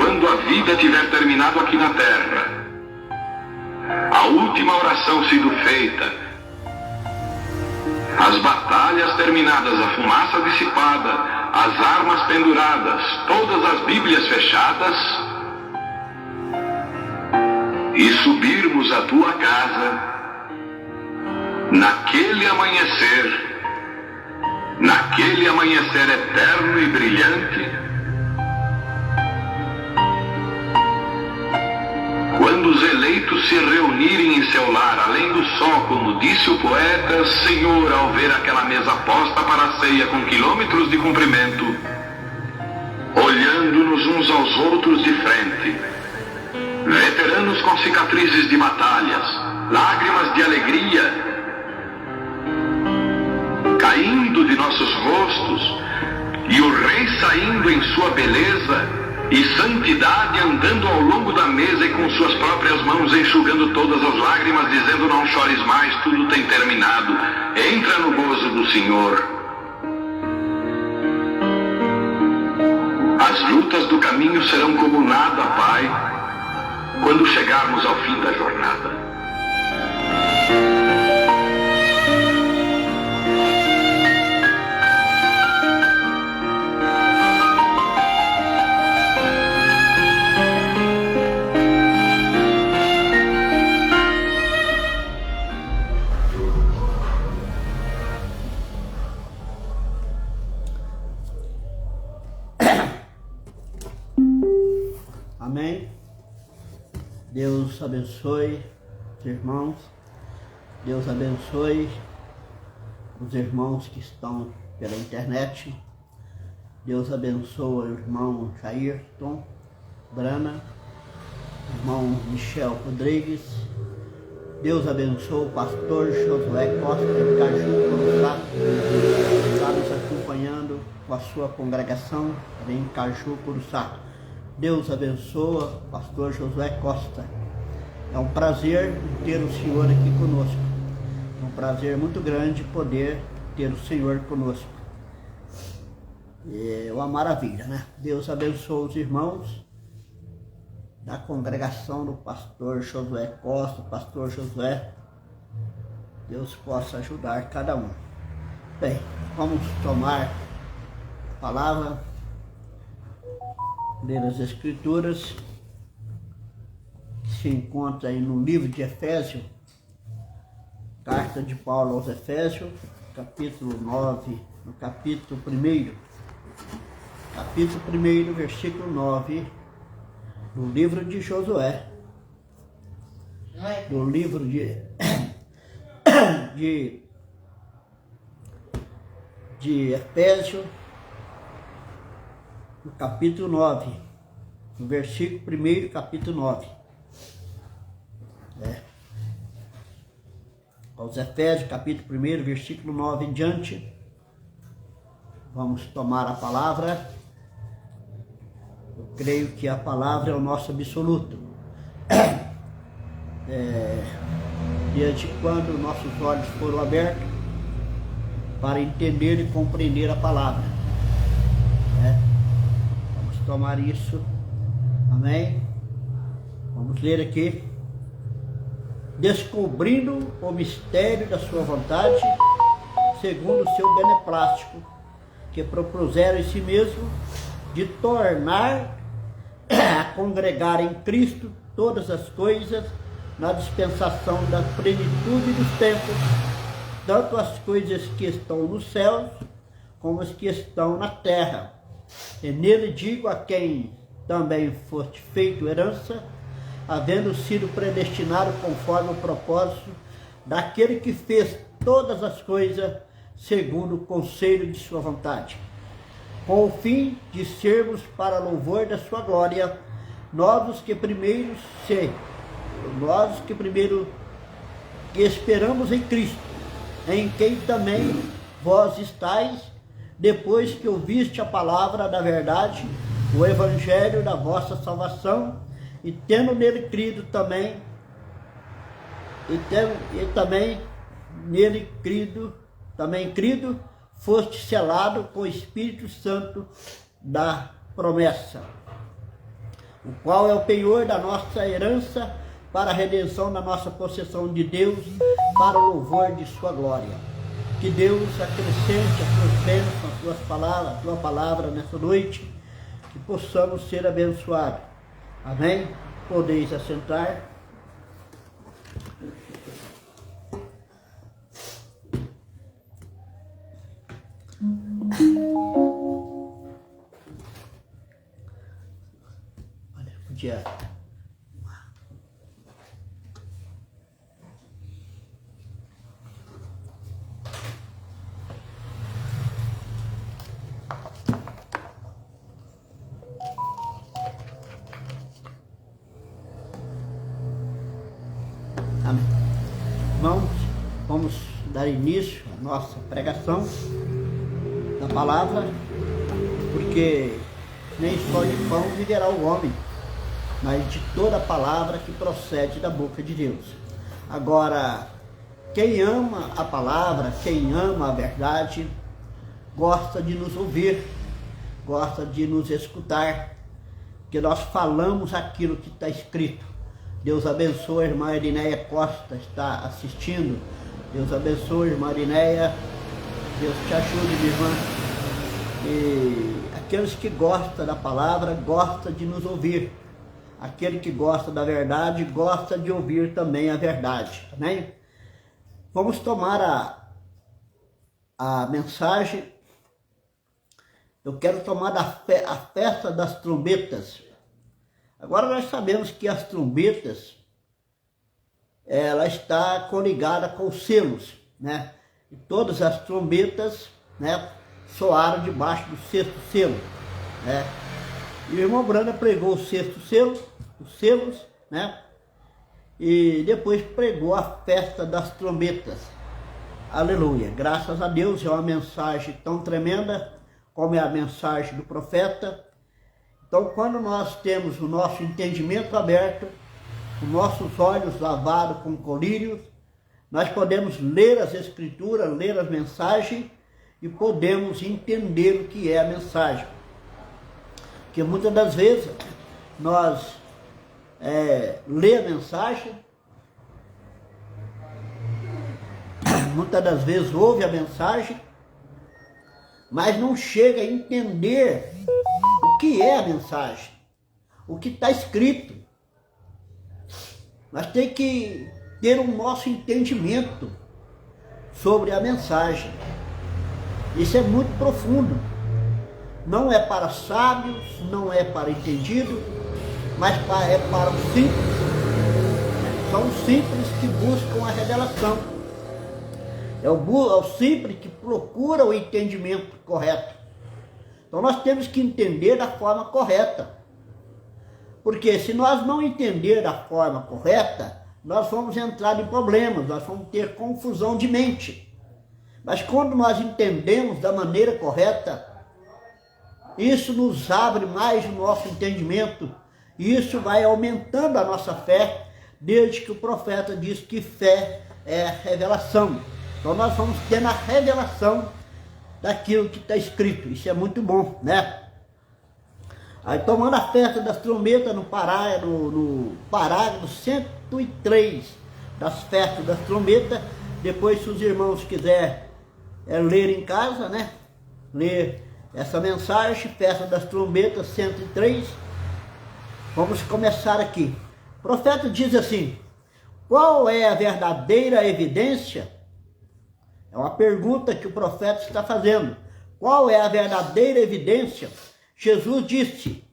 quando a vida tiver terminado aqui na terra, a última oração sido feita, as batalhas terminadas, a fumaça dissipada, as armas penduradas, todas as Bíblias fechadas, e subirmos à tua casa, naquele amanhecer eterno e brilhante, quando os eleitos se reunirem em seu lar, além do sol, como disse o poeta, Senhor, ao ver aquela mesa posta para a ceia com quilômetros de comprimento, olhando-nos uns aos outros de frente, veteranos com cicatrizes de batalhas, lágrimas de alegria caindo de nossos rostos, e o Rei saindo em sua beleza e santidade, andando ao longo da mesa e com suas próprias mãos enxugando todas as lágrimas, dizendo: não chores mais, tudo tem terminado, entra no gozo do Senhor. As lutas do caminho serão como nada, Pai, quando chegarmos ao fim da jornada. Amém. Deus abençoe os irmãos. Deus abençoe os irmãos que estão pela internet. Deus abençoe o irmão Jairton Brana, irmão Michel Rodrigues. Deus abençoe o pastor Josué Costa de Caju, Curuçá, que está nos acompanhando com a sua congregação em Caju, Curuçá. Deus abençoe o pastor Josué Costa. É um prazer ter o Senhor aqui conosco. É um prazer muito grande poder ter o Senhor conosco. É uma maravilha, né? Deus abençoe os irmãos da congregação do pastor Josué Costa, pastor Josué. Deus possa ajudar cada um. Bem, vamos tomar a palavra, ler as Escrituras, que se encontra aí no livro de Efésios, carta de Paulo aos Efésios, capítulo 9, no capítulo 1, versículo 9, no livro de Josué, no livro de Efésios, no capítulo 9, no versículo 1, capítulo 9. Aos Efésios, capítulo 1, versículo 9 em diante. Vamos tomar a palavra. Eu creio que a palavra é o nosso absoluto. Desde quando nossos olhos foram abertos para entender e compreender a palavra. Vamos tomar isso. Amém? Vamos ler aqui. Descobrindo o mistério da sua vontade, segundo o seu beneplácito, que propuseram em si mesmo de tornar a congregar em Cristo todas as coisas na dispensação da plenitude dos tempos, tanto as coisas que estão nos céus como as que estão na terra. E nele digo a quem também foste feito herança, havendo sido predestinado conforme o propósito daquele que fez todas as coisas segundo o conselho de sua vontade, com o fim de sermos para louvor da sua glória, nós que primeiro que esperamos em Cristo, em quem também vós estáis, depois que ouviste a palavra da verdade, o evangelho da vossa salvação, e tendo nele crido também, foste selado com o Espírito Santo da promessa, o qual é o penhor da nossa herança, para a redenção da nossa possessão de Deus, para o louvor de sua glória. Que Deus acrescente as suas bênçãos, a tua palavra nessa noite, que possamos ser abençoados. Amém? Podeis assentar. Olha, podia... Amém. Irmãos, vamos dar início à nossa pregação da palavra, porque nem só de pão viverá o homem, mas de toda a palavra que procede da boca de Deus. Agora, quem ama a palavra, quem ama a verdade, gosta de nos ouvir, gosta de nos escutar, porque nós falamos aquilo que está escrito. Deus abençoe a irmã Irineia Costa, está assistindo. Deus abençoe a irmã Irineia. Deus te ajude, minha irmã. E aqueles que gostam da palavra, gostam de nos ouvir. Aquele que gosta da verdade, gosta de ouvir também a verdade. Amém? Vamos tomar a mensagem. Eu quero tomar a festa das trombetas. Agora nós sabemos que as trombetas, ela está coligada com os selos, né? E todas as trombetas, né, soaram debaixo do sexto selo, né? E o irmão Branda pregou o sexto selo, os selos, né? E depois pregou a festa das trombetas. Aleluia! Graças a Deus, é uma mensagem tão tremenda como é a mensagem do profeta. Então, quando nós temos o nosso entendimento aberto, os nossos olhos lavados com colírios, nós podemos ler as escrituras, ler as mensagens e podemos entender o que é a mensagem. Porque muitas das vezes nós lê a mensagem, muitas das vezes ouve a mensagem, mas não chega a entender o que é a mensagem, o que está escrito. Nós temos que ter o nosso entendimento sobre a mensagem. Isso é muito profundo. Não é para sábios, não é para entendidos, mas é para os simples. São os simples que buscam a revelação. É o simples que procura o entendimento correto. Então nós temos que entender da forma correta. Porque se nós não entender da forma correta, nós vamos entrar em problemas, nós vamos ter confusão de mente. Mas quando nós entendemos da maneira correta, isso nos abre mais o nosso entendimento, e isso vai aumentando a nossa fé, desde que o profeta diz que fé é revelação. Então nós vamos ter a revelação daquilo que está escrito. Isso é muito bom, né? Aí tomando a festa das trombetas no parágrafo 103 das festas das trombetas. Depois, se os irmãos quiserem ler em casa, né? Ler essa mensagem, festa das trombetas 103. Vamos começar aqui. O profeta diz assim: qual é a verdadeira evidência? É uma pergunta que o profeta está fazendo. Qual é a verdadeira evidência? Jesus disse: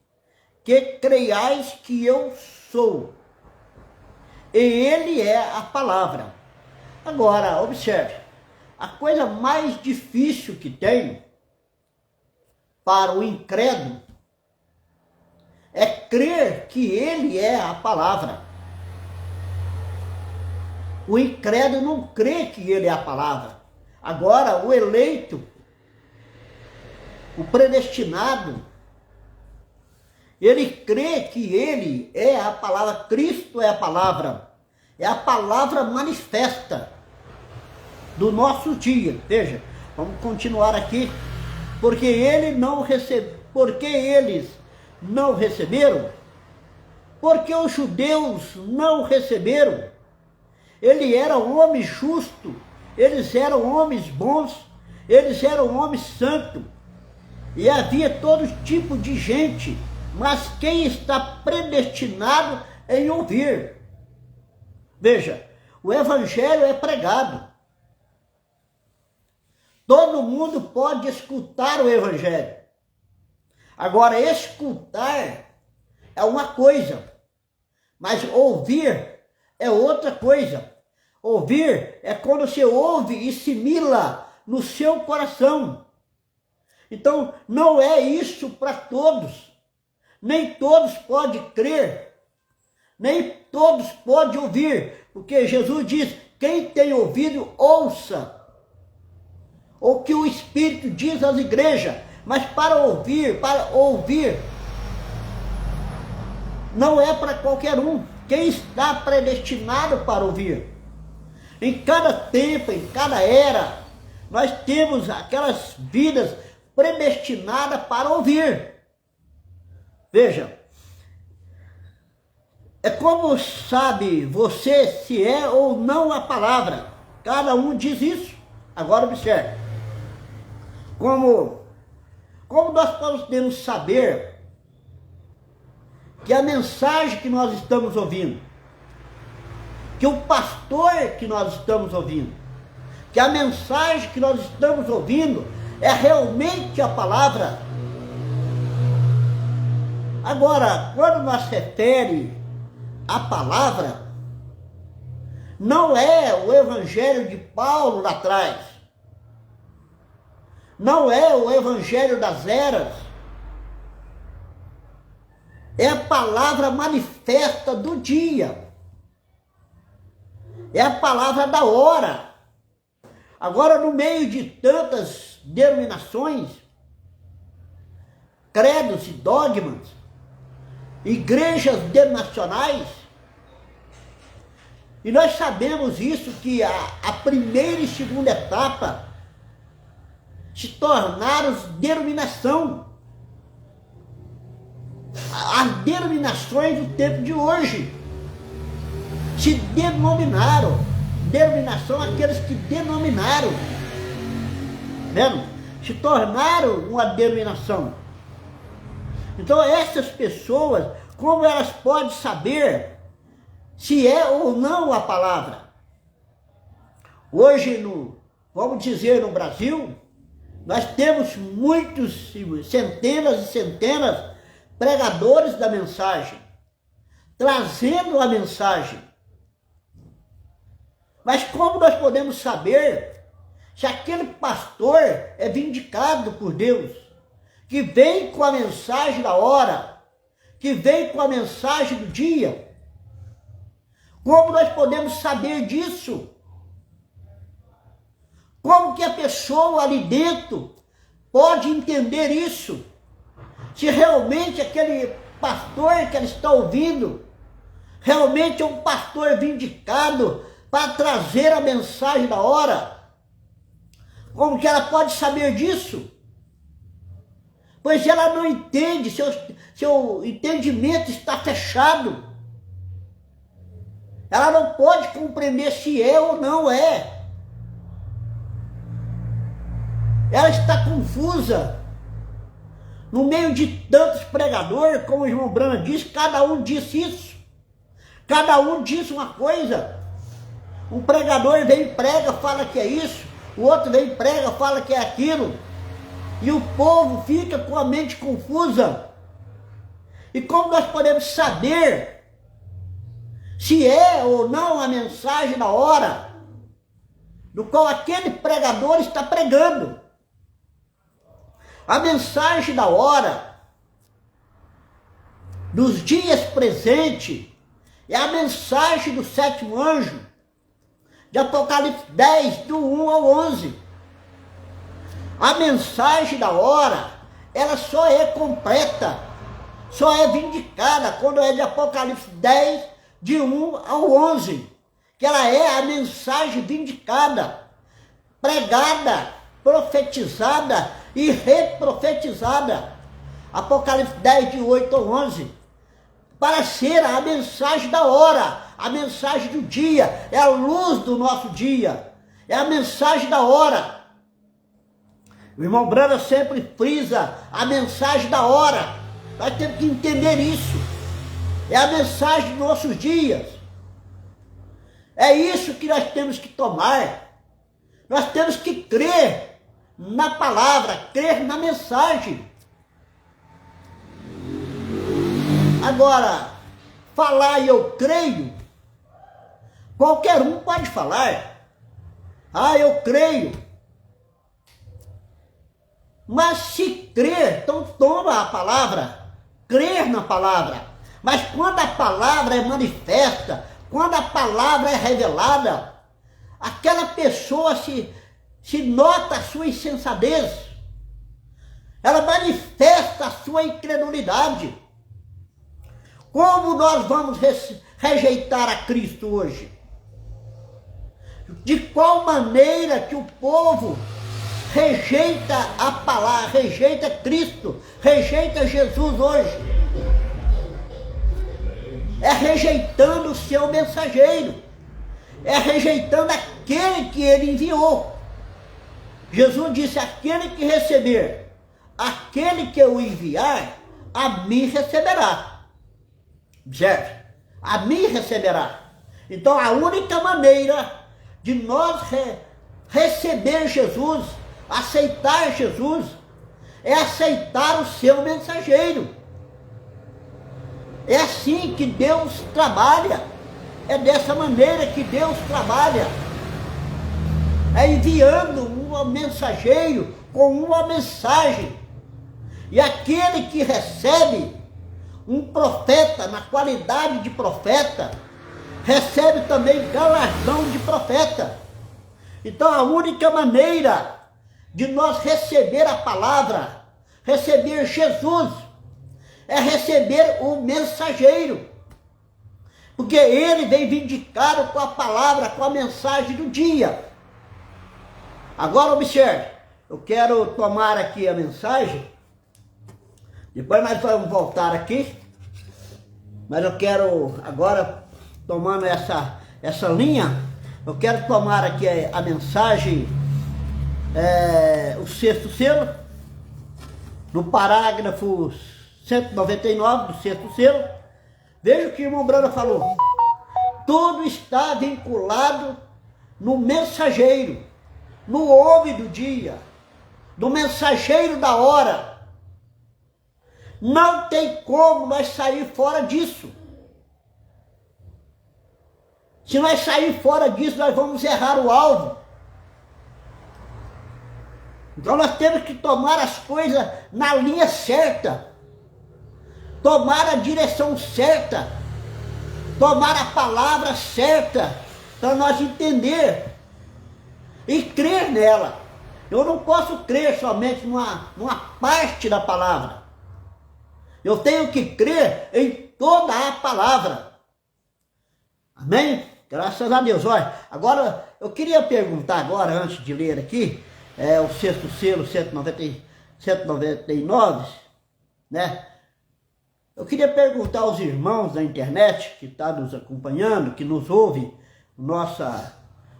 que creiais que eu sou. E ele é a palavra. Agora, observe. A coisa mais difícil que tem para o incrédulo é crer que ele é a palavra. O incrédulo não crê que ele é a palavra. Agora, o eleito, o predestinado, ele crê que ele é a palavra, Cristo é a palavra manifesta do nosso dia. Veja, vamos continuar aqui, porque eles não receberam porque os judeus não o receberam. Ele era um homem justo, eles eram homens bons, eles eram homens santos. E havia todo tipo de gente, mas quem está predestinado em ouvir? Veja, o evangelho é pregado. Todo mundo pode escutar o evangelho. Agora, escutar é uma coisa, mas ouvir é outra coisa. Ouvir é quando você ouve e assimila no seu coração. Então, não é isso para todos. Nem todos podem crer, nem todos podem ouvir, porque Jesus diz, quem tem ouvido, ouça o que o Espírito diz às igrejas. Mas para ouvir, não é para qualquer um. Quem está predestinado para ouvir? Em cada tempo, em cada era, nós temos aquelas vidas predestinadas para ouvir. Veja, é como sabe você se é ou não a palavra. Cada um diz isso. Agora observe. Como nós podemos saber que a mensagem que nós estamos ouvindo, que o pastor que nós estamos ouvindo, que a mensagem que nós estamos ouvindo é realmente a palavra? Agora, quando nós refere a palavra, não é o evangelho de Paulo lá atrás, não é o evangelho das eras, é a palavra manifesta do dia, é a palavra da hora. Agora, no meio de tantas denominações, credos e dogmas, igrejas denominacionais, e nós sabemos isso, que a primeira e segunda etapa se tornaram denominação. As denominações do tempo de hoje se denominaram. Denominação, aqueles que denominaram, vendo? Se tornaram uma denominação. Então essas pessoas, como elas podem saber se é ou não a palavra? Hoje, vamos dizer, no Brasil, nós temos muitos, centenas e centenas pregadores da mensagem, trazendo a mensagem. Mas como nós podemos saber se aquele pastor é vindicado por Deus, que vem com a mensagem da hora, que vem com a mensagem do dia? Como nós podemos saber disso? Como que a pessoa ali dentro pode entender isso? Se realmente aquele pastor que ela está ouvindo realmente é um pastor vindicado para trazer a mensagem da hora? Como que ela pode saber disso? Pois ela não entende, seu entendimento está fechado. Ela não pode compreender se é ou não é. Ela está confusa. No meio de tantos pregadores, como o irmão Branham diz, cada um disse isso. Cada um diz uma coisa. Um pregador vem e prega, fala que é isso. O outro vem e prega, fala que é aquilo. E o povo fica com a mente confusa. E como nós podemos saber se é ou não a mensagem da hora do qual aquele pregador está pregando? A mensagem da hora dos dias presentes é a mensagem do sétimo anjo, de Apocalipse 10, do 1 ao 11. A mensagem da hora, ela só é completa, só é vindicada quando é de Apocalipse 10, de 1 ao 11. Que ela é a mensagem vindicada, pregada, profetizada e reprofetizada. Apocalipse 10, de 8 ao 11. para ser a mensagem da hora, a mensagem do dia, é a luz do nosso dia, é a mensagem da hora. O irmão Brana sempre frisa a mensagem da hora. Nós temos que entender isso. É a mensagem dos nossos dias. É isso que nós temos que tomar. Nós temos que crer na palavra, crer na mensagem. Agora, falar e eu creio, qualquer um pode falar. Ah, eu creio. Mas se crer, então toma a palavra, crer na palavra. Mas quando a palavra é manifesta, quando a palavra é revelada, aquela pessoa se nota a sua insensatez, ela manifesta a sua incredulidade. Como nós vamos rejeitar a Cristo hoje? De qual maneira que o povo rejeita a palavra, rejeita Cristo, rejeita Jesus hoje? É rejeitando o seu mensageiro, é rejeitando aquele que ele enviou. Jesus disse: aquele que receber, aquele que eu enviar, a mim receberá. Observe, a mim receberá. Então a única maneira de nós receber Jesus, aceitar Jesus, é aceitar o seu mensageiro. É assim que Deus trabalha, é dessa maneira que Deus trabalha, é enviando um mensageiro com uma mensagem, e aquele que recebe um profeta na qualidade de profeta, recebe também galardão de profeta. Então a única maneira de nós receber a palavra, receber Jesus, é receber o mensageiro, porque ele vem vindicado com a palavra, com a mensagem do dia. Agora observe, eu quero tomar aqui a mensagem, depois nós vamos voltar aqui, mas eu quero agora, tomando essa linha, eu quero tomar aqui a mensagem, o sexto selo, no parágrafo 199 do sexto selo. Veja o que o irmão Brana falou: tudo está vinculado no mensageiro, no homem do dia, do mensageiro da hora. Não tem como nós sair fora disso. Se nós sair fora disso, nós vamos errar o alvo. Então nós temos que tomar as coisas na linha certa, tomar a direção certa, tomar a palavra certa, para nós entender e crer nela. Eu não posso crer somente numa parte da palavra. Eu tenho que crer em toda a palavra. Amém? Graças a Deus. Olha, agora eu queria perguntar agora, antes de ler aqui, o sexto selo 199, né? Eu queria perguntar aos irmãos da internet que estão nos acompanhando, que nos ouvem a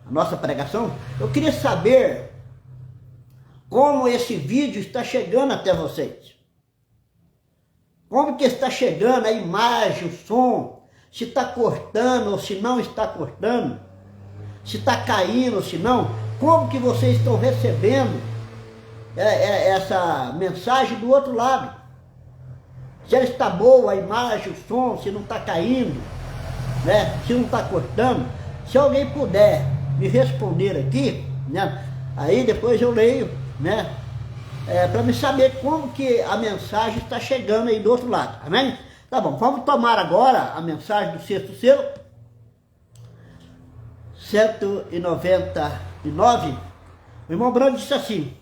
nossa pregação, eu queria saber como esse vídeo está chegando até vocês. Como que está chegando a imagem, o som, se está cortando ou se não está cortando, se está caindo ou se não, como que vocês estão recebendo essa mensagem do outro lado? Se ela está boa, a imagem, o som, se não está caindo, né? Se não está cortando. Se alguém puder me responder aqui, né? Aí depois eu leio, né? Para me saber como que a mensagem está chegando aí do outro lado, amém? Tá bom, vamos tomar agora a mensagem do sexto selo, 199, o irmão Brando disse assim: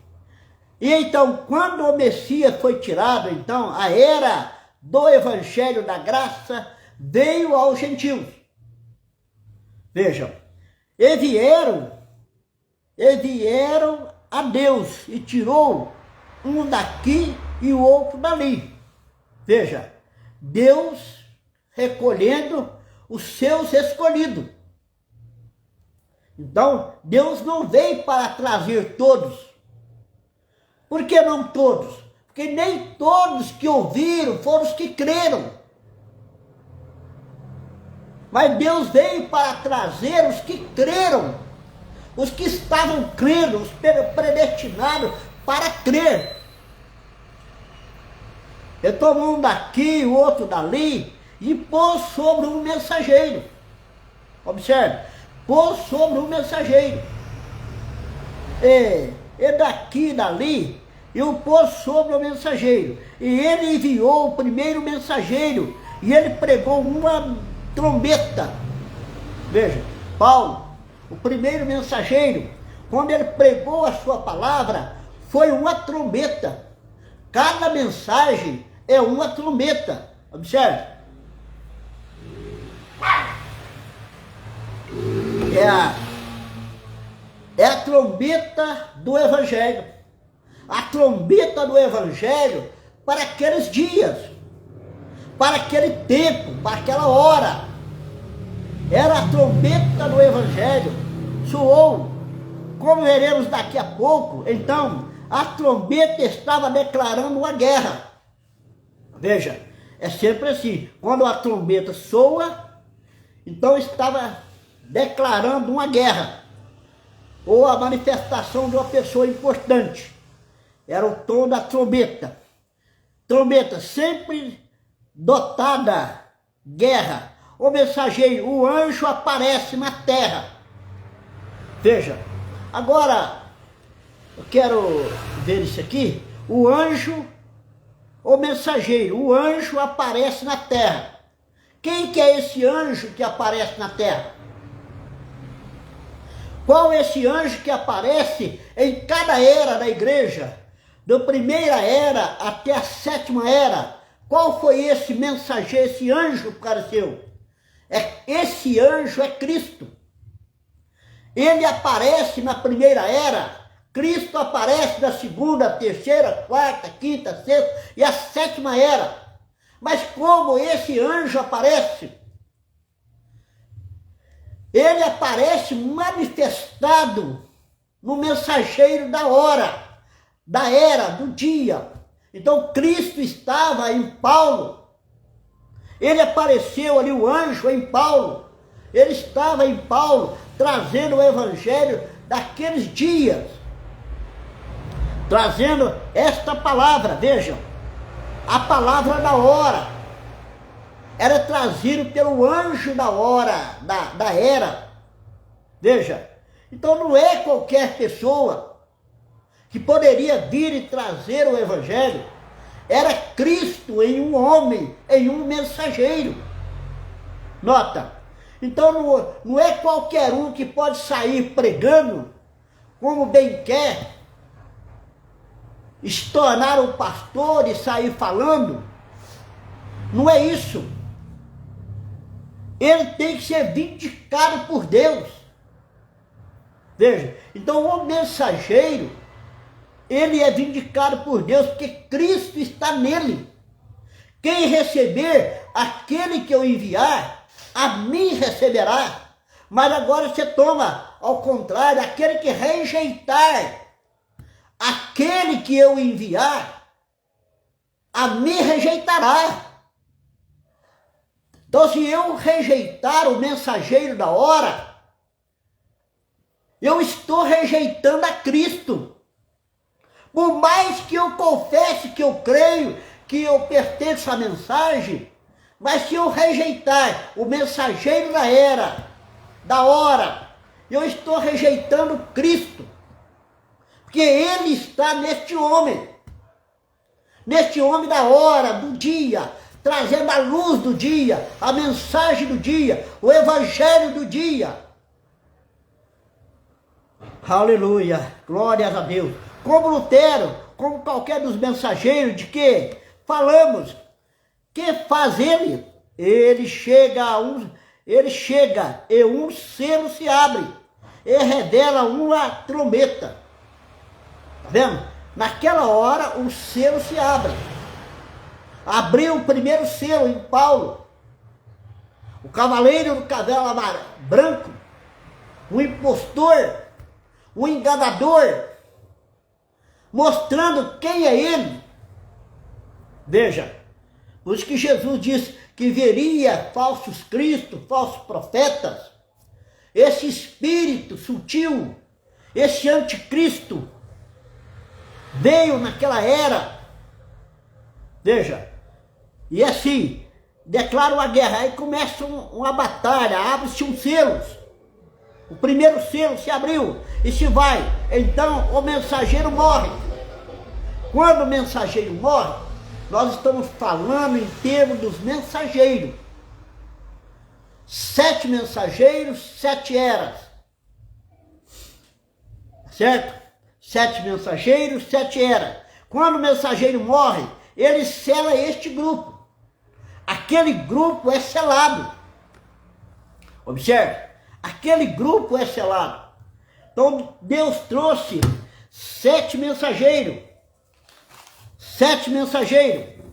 e então, quando o Messias foi tirado, então, a era do Evangelho da Graça veio aos gentios. Vejam, e vieram a Deus e tirou um daqui e o outro dali. Veja, Deus recolhendo os seus escolhidos. Então, Deus não veio para trazer todos. Por que não todos? Porque nem todos que ouviram foram os que creram. Mas Deus veio para trazer os que creram, os que estavam crendo, os predestinados para crer. Ele tomou um daqui, o outro dali, e pôs sobre um mensageiro. Observe, pôs sobre um mensageiro. E daqui e dali, e o pôs sobre o mensageiro. E ele enviou o primeiro mensageiro, e ele pregou uma trombeta. Veja, Paulo, o primeiro mensageiro, quando ele pregou a sua palavra, foi uma trombeta. Cada mensagem é uma trombeta. Observe. É a trombeta do Evangelho. A trombeta do Evangelho para aqueles dias, para aquele tempo, para aquela hora. Era a trombeta do Evangelho. Soou, como veremos daqui a pouco. Então, a trombeta estava declarando uma guerra. Veja, é sempre assim. Quando a trombeta soa, então estava declarando uma guerra, ou a manifestação de uma pessoa importante. Era o tom da trombeta. Trombeta sempre dotada, guerra. O mensageiro, o anjo aparece na terra. Veja, agora eu quero ver isso aqui. O anjo, o mensageiro, o anjo aparece na terra. Quem que é esse anjo que aparece na terra? Qual é esse anjo que aparece em cada era da igreja? Da primeira era até a sétima era. Qual foi esse mensageiro, esse anjo que apareceu? Esse anjo é Cristo. Ele aparece na primeira era. Cristo aparece na segunda, terceira, quarta, quinta, sexta e a sétima era. Mas como esse anjo aparece? Ele aparece manifestado no mensageiro da hora, da era, do dia. Então Cristo estava em Paulo. Ele apareceu ali, o anjo em Paulo. Ele estava em Paulo, trazendo o evangelho daqueles dias. Trazendo esta palavra, vejam. A palavra da hora. Era trazido pelo anjo da hora, da era. Veja. Então não é qualquer pessoa que poderia vir e trazer o evangelho. Era Cristo em um homem, em um mensageiro. Nota. Então não é qualquer um que pode sair pregando como bem quer, estourar um pastor e sair falando. Não é isso. Ele tem que ser vindicado por Deus. Veja, então o mensageiro, ele é vindicado por Deus, porque Cristo está nele. Quem receber, aquele que eu enviar, a mim receberá. Mas agora você toma, ao contrário, aquele que rejeitar, aquele que eu enviar, a mim rejeitará. Então se eu rejeitar o mensageiro da hora, eu estou rejeitando a Cristo. Por mais que eu confesse que eu creio, que eu pertenço à mensagem, mas se eu rejeitar o mensageiro da era, da hora, eu estou rejeitando Cristo. Porque ele está neste homem da hora, do dia, trazendo a luz do dia, a mensagem do dia, o evangelho do dia. Aleluia, glórias a Deus. Como Lutero, como qualquer dos mensageiros, de que falamos, que faz ele? Ele chega e um selo se abre, e revela uma trombeta. Tá vendo? Naquela hora, um selo se abre. Abriu o primeiro selo em Paulo. o cavaleiro do cavalo branco, o impostor, o enganador, mostrando quem é ele. Veja, por isso que Jesus disse que viria falsos cristos, falsos profetas. Esse espírito sutil, esse anticristo, veio naquela era. Veja, e assim, declaram a guerra, aí começa uma batalha, abre-se um selos. O primeiro selo se abriu e se vai. Então o mensageiro morre. Quando o mensageiro morre, nós estamos falando em termos dos mensageiros. 7 mensageiros, 7 eras. Certo? 7 mensageiros, 7 eras. Quando o mensageiro morre, ele sela este grupo. Aquele grupo é selado. Observe, aquele grupo é selado. Então Deus trouxe 7 mensageiros. 7 mensageiros.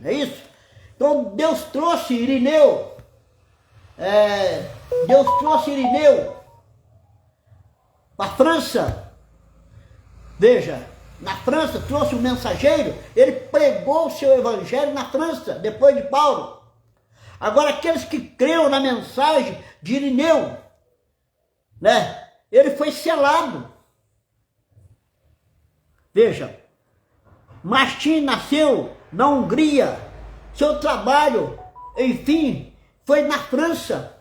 É isso? Então Deus trouxe Irineu. Deus trouxe Irineu para a França. Veja, na França trouxe um mensageiro, ele pregou o seu evangelho na França, depois de Paulo. Agora aqueles que creram na mensagem de Irineu, né, ele foi selado. Veja, Martim nasceu na Hungria, seu trabalho, enfim, foi na França.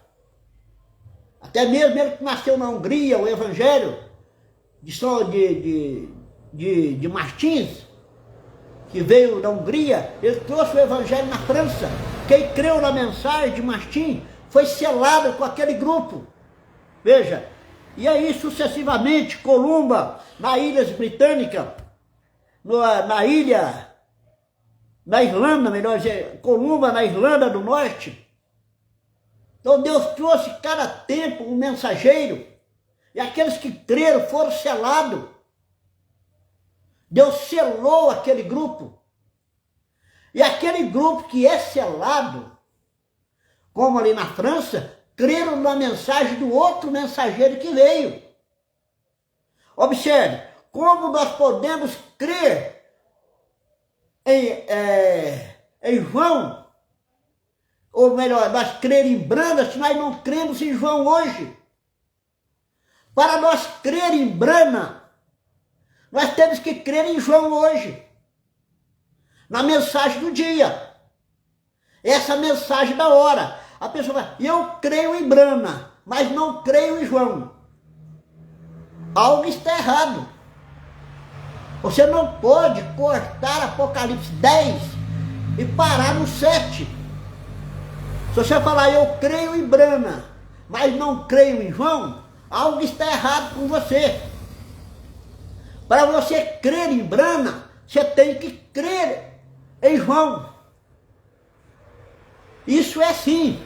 Até mesmo ele que nasceu na Hungria, o evangelho de Martins, que veio da Hungria, ele trouxe o evangelho na França. Quem creu na mensagem de Martim foi selado com aquele grupo. Veja, e aí sucessivamente, Columba, na Ilhas Britânicas, na Irlanda, melhor dizer, Columba, na Irlanda do Norte. Então Deus trouxe cada tempo um mensageiro, e aqueles que creram foram selados. Deus selou aquele grupo. E aquele grupo que é selado, como ali na França, creram na mensagem do outro mensageiro que veio. Observe, como nós podemos crer em João, ou melhor, nós crer em Brana, se nós não cremos em João hoje. Para nós crer em Brana, nós temos que crer em João hoje, na mensagem do dia, essa mensagem da hora. A pessoa fala, eu creio em Brana, mas não creio em João. Algo está errado. Você não pode cortar Apocalipse 10 e parar no 7. Se você falar, eu creio em Brana, mas não creio em João, algo está errado com você. Para você crer em Brana, você tem que crer em João. Isso é assim.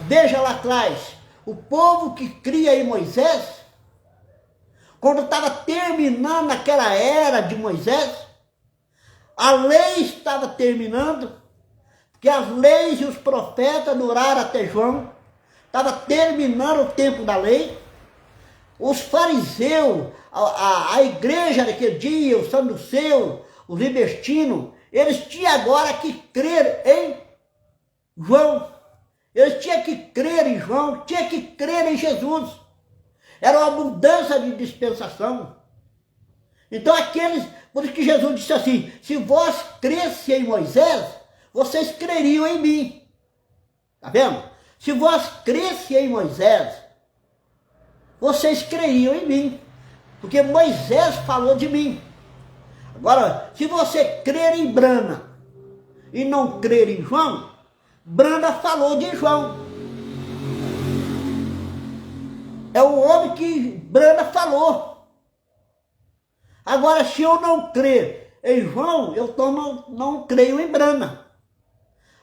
Veja lá atrás, o povo que cria em Moisés, quando estava terminando aquela era de Moisés, a lei estava terminando, porque as leis e os profetas duraram até João, estava terminando o tempo da lei. Os fariseus, a igreja daquele dia, os saduceus, os libertinos, eles tinham agora que crer em João. Eles tinham que crer em João, tinham que crer em Jesus. Era uma mudança de dispensação. Então por isso que Jesus disse assim, se vós cresse em Moisés, vocês creriam em mim. Tá vendo? Se vós cresse em Moisés, vocês creriam em mim. Porque Moisés falou de mim. Agora, se você crer em Brana e não crer em João, Brana falou de João. É o homem que Brana falou. Agora, se eu não crer em João, eu não creio em Brana.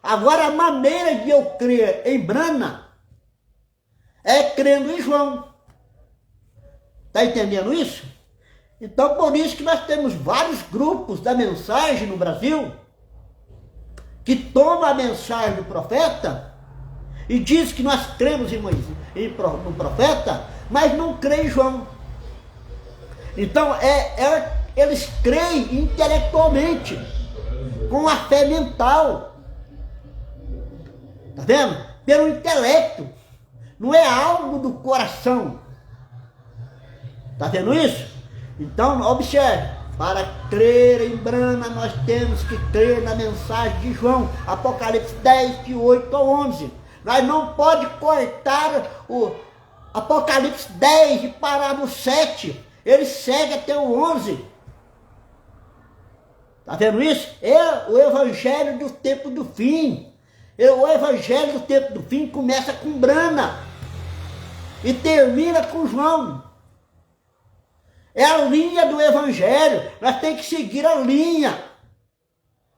Agora, a maneira de eu crer em Brana é crendo em João. Está entendendo isso? Então, por isso que nós temos vários grupos da mensagem no Brasil que tomam a mensagem do profeta e diz que nós cremos no profeta, mas não crê em João. Então eles creem intelectualmente, com a fé mental. Está vendo? Pelo intelecto. Não é algo do coração. Está vendo isso? Então, observe. Para crer em Brana, nós temos que crer na mensagem de João. Apocalipse 10, de 8 a 11. Nós não podemos cortar o Apocalipse 10 e parar no 7. Ele segue até o 11. Está vendo isso? É o evangelho do tempo do fim. O evangelho do tempo do fim começa com Brana e termina com João. É a linha do evangelho. Nós temos que seguir a linha.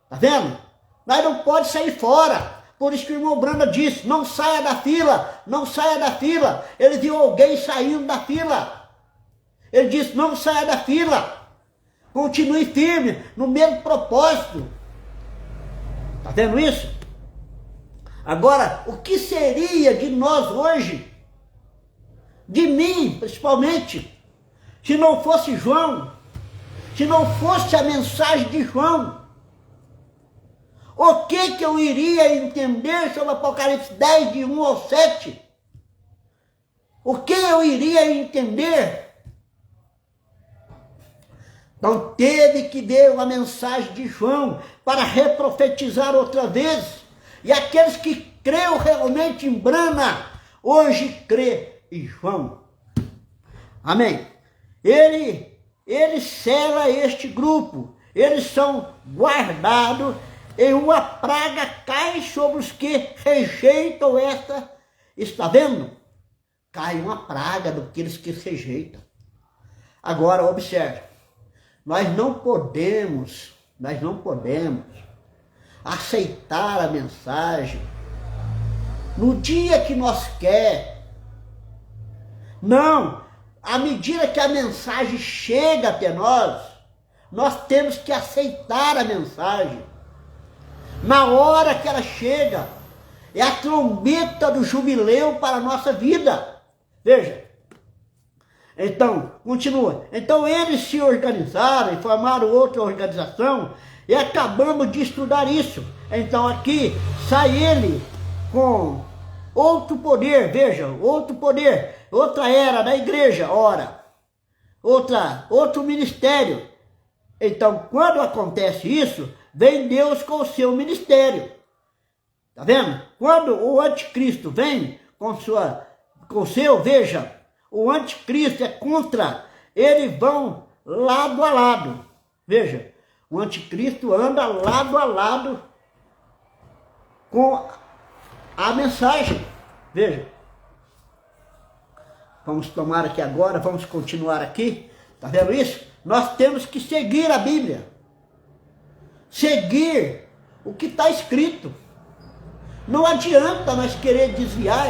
Está vendo? Nós não podemos sair fora. Por isso que o irmão Brana disse, não saia da fila, não saia da fila. Ele viu alguém saindo da fila. Ele disse, não saia da fila. Continue firme, no mesmo propósito. Está vendo isso? Agora, o que seria de nós hoje, de mim principalmente, se não fosse João, se não fosse a mensagem de João? O que eu iria entender sobre Apocalipse 10, de 1 ao 7? O que eu iria entender? Então teve que ver uma mensagem de João para reprofetizar outra vez. E aqueles que creram realmente em Brana, hoje crê em João. Amém. Ele sela este grupo. Eles são guardados e uma praga cai sobre os que rejeitam esta. Está vendo? Cai uma praga daqueles que rejeitam. Agora observe. Nós não podemos aceitar a mensagem no dia que nós quer. Não, à medida que a mensagem chega até nós temos que aceitar a mensagem. Na hora que ela chega, é a trombeta do jubileu para a nossa vida. Veja. Então, continua. Então eles se organizaram e formaram outra organização e acabamos de estudar isso. Então aqui sai ele com outro poder, veja, outro poder, outra era da igreja, ora, outro ministério. Então quando acontece isso, vem Deus com o seu ministério. Tá vendo? Quando o anticristo vem com o seu, veja, o anticristo é contra, eles vão lado a lado. Veja, o anticristo anda lado a lado com a mensagem. Veja. Vamos tomar aqui agora, vamos continuar aqui. Está vendo isso? Nós temos que seguir a Bíblia. Seguir o que está escrito. Não adianta nós querer desviar.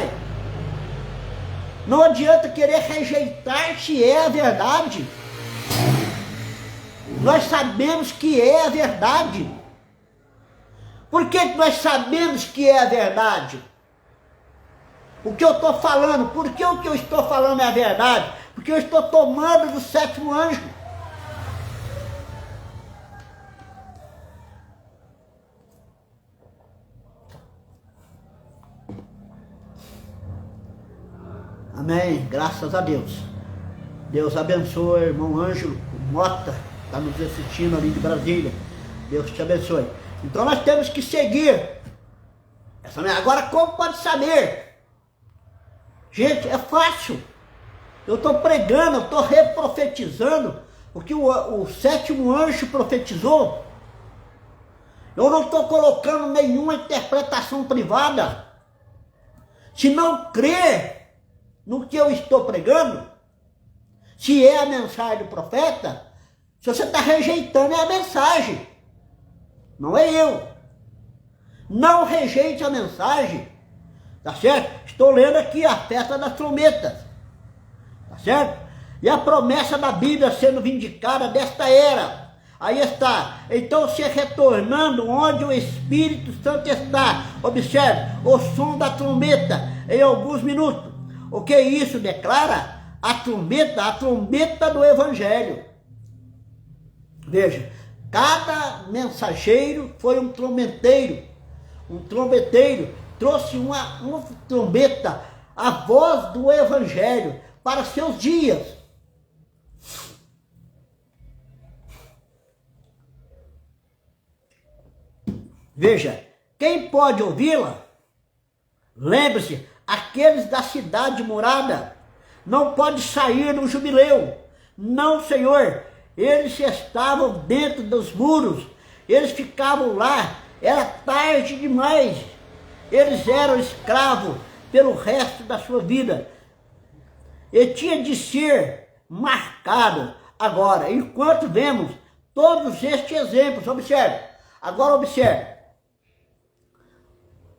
Não adianta querer rejeitar se é a verdade. Nós sabemos que é a verdade. Por que nós sabemos que é a verdade? O que eu estou falando, por que o que eu estou falando é a verdade? Porque eu estou tomando do sétimo anjo. Amém, graças a Deus. Deus abençoe, irmão Ângelo Mota, está nos assistindo ali de Brasília. Deus te abençoe. Então nós temos que seguir. Agora como pode saber? Gente, é fácil. Eu estou pregando, eu estou reprofetizando o que o sétimo anjo profetizou. Eu não estou colocando nenhuma interpretação privada. Se não crer no que eu estou pregando, se é a mensagem do profeta, se você está rejeitando é a mensagem, não é eu. Não rejeite a mensagem, tá certo? Estou lendo aqui a festa das trombetas, tá certo? E a promessa da Bíblia sendo vindicada desta era. Aí está. Então se retornando onde o Espírito Santo está. Observe, o som da trombeta em alguns minutos. O que isso declara? A trombeta do Evangelho. Veja, cada mensageiro foi um trombeteiro. Um trombeteiro trouxe uma trombeta, a voz do Evangelho para seus dias. Veja, quem pode ouvi-la? Lembre-se, aqueles da cidade morada não pode sair no jubileu. Não, Senhor, eles estavam dentro dos muros, eles ficavam lá, era tarde demais. Eles eram escravos pelo resto da sua vida. E tinha de ser marcado. Agora, enquanto vemos todos estes exemplos, observe, agora observe.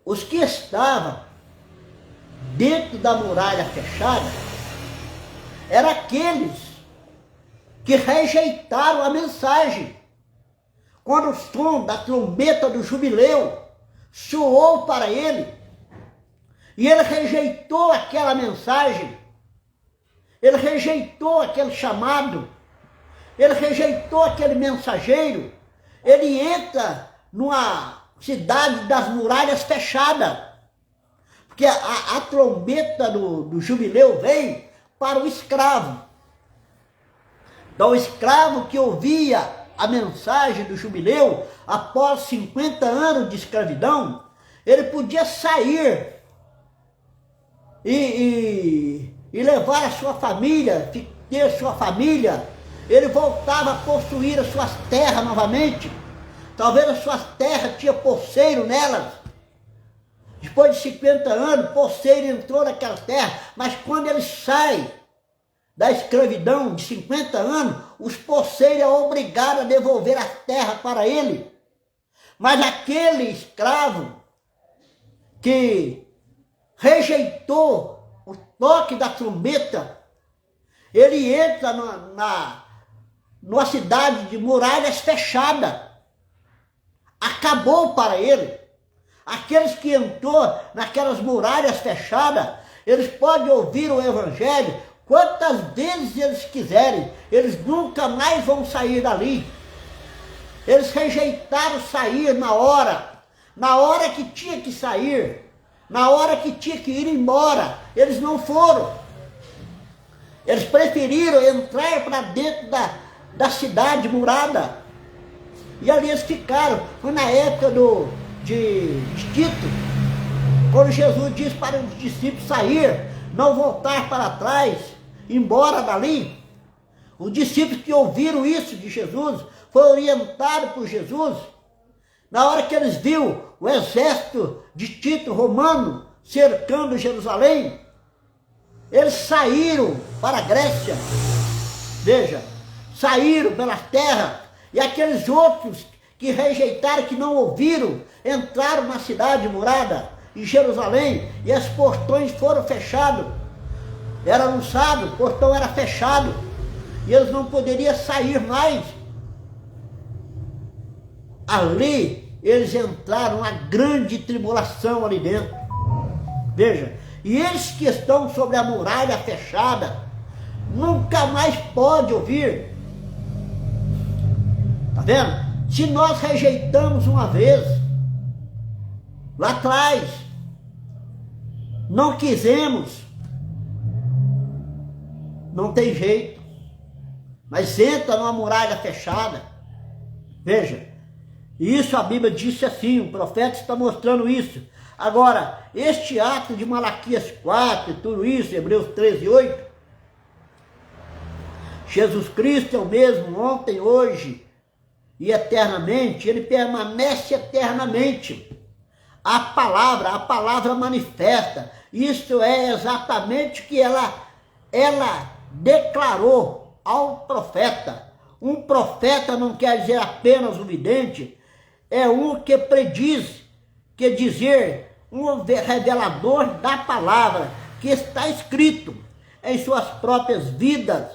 Os que estavam dentro da muralha fechada eram aqueles que rejeitaram a mensagem. Quando o som da trombeta do jubileu soou para ele, e ele rejeitou aquela mensagem, ele rejeitou aquele chamado, ele rejeitou aquele mensageiro, ele entra numa cidade das muralhas fechadas, porque a trombeta do jubileu veio para o escravo. Então o escravo que ouvia a mensagem do jubileu, após 50 anos de escravidão, ele podia sair e levar a sua família, ter sua família, ele voltava a possuir as suas terras novamente. Talvez as suas terras tinham poceiro nelas. Depois de 50 anos, poceiro entrou naquela terra, mas quando ele sai da escravidão de 50 anos, os poceiros é obrigado a devolver a terra para ele. Mas aquele escravo que rejeitou o toque da trombeta, ele entra numa cidade de muralhas fechadas. Acabou para ele. Aqueles que entrou naquelas muralhas fechadas, eles podem ouvir o Evangelho quantas vezes eles quiserem, eles nunca mais vão sair dali. Eles rejeitaram sair na hora que tinha que sair, na hora que tinha que ir embora, eles não foram. Eles preferiram entrar para dentro da cidade murada, e ali eles ficaram. Foi na época de Tito, quando Jesus disse para os discípulos sair, não voltar para trás, embora dali. Os discípulos que ouviram isso de Jesus, foram orientados por Jesus. Na hora que eles viram o exército de Tito romano cercando Jerusalém, eles saíram para a Grécia. Veja, saíram pela terra. E aqueles outros que rejeitaram, que não ouviram, entraram na cidade murada, em Jerusalém, e os portões foram fechados. Era no sábado, o portão era fechado, e eles não poderiam sair mais. Ali, eles entraram uma grande tribulação ali dentro. Veja, e eles que estão sobre a muralha fechada, nunca mais pode ouvir. Está vendo? Se nós rejeitamos uma vez, lá atrás, não quisemos, não tem jeito, mas entra numa muralha fechada. Veja, isso a Bíblia disse assim, o profeta está mostrando isso. Agora, este ato de Malaquias 4 e tudo isso, Hebreus 13, 8, Jesus Cristo é o mesmo ontem, hoje e eternamente, ele permanece eternamente. A palavra manifesta. Isso é exatamente o que ela declarou ao profeta. Um profeta não quer dizer apenas um vidente, é um que prediz, quer dizer, um revelador da palavra, que está escrito em suas próprias vidas,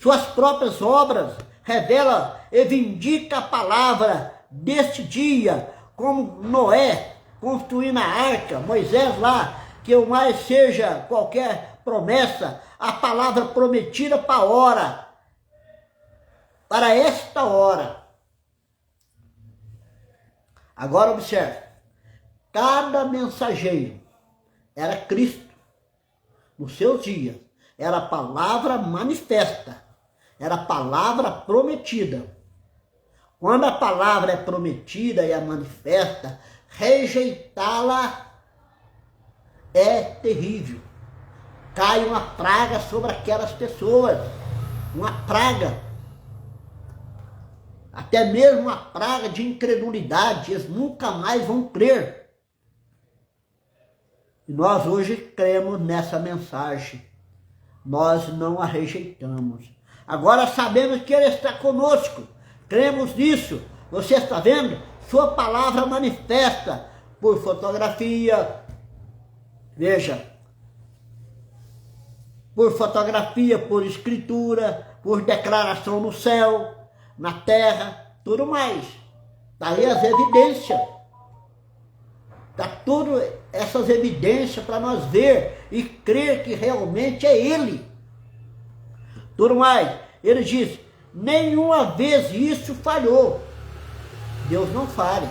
suas próprias obras, revela e vindica a palavra deste dia, como Noé construindo a arca, Moisés lá, que o mais seja qualquer promessa, a palavra prometida para a hora, para esta hora. Agora observe, cada mensageiro era Cristo nos seus dias, era a palavra manifesta, era a palavra prometida. Quando a palavra é prometida e é manifesta, rejeitá-la é terrível. Cai uma praga sobre aquelas pessoas, uma praga, até mesmo uma praga de incredulidade, eles nunca mais vão crer. E nós hoje cremos nessa mensagem, nós não a rejeitamos. Agora sabemos que Ele está conosco, cremos nisso. Você está vendo? Sua palavra manifesta por fotografia, veja, por fotografia, por escritura, por declaração no céu, na terra, tudo mais. Daí as evidências. Está tudo essas evidências para nós ver e crer que realmente é Ele. Tudo mais. Ele diz, nenhuma vez isso falhou. Deus não falha.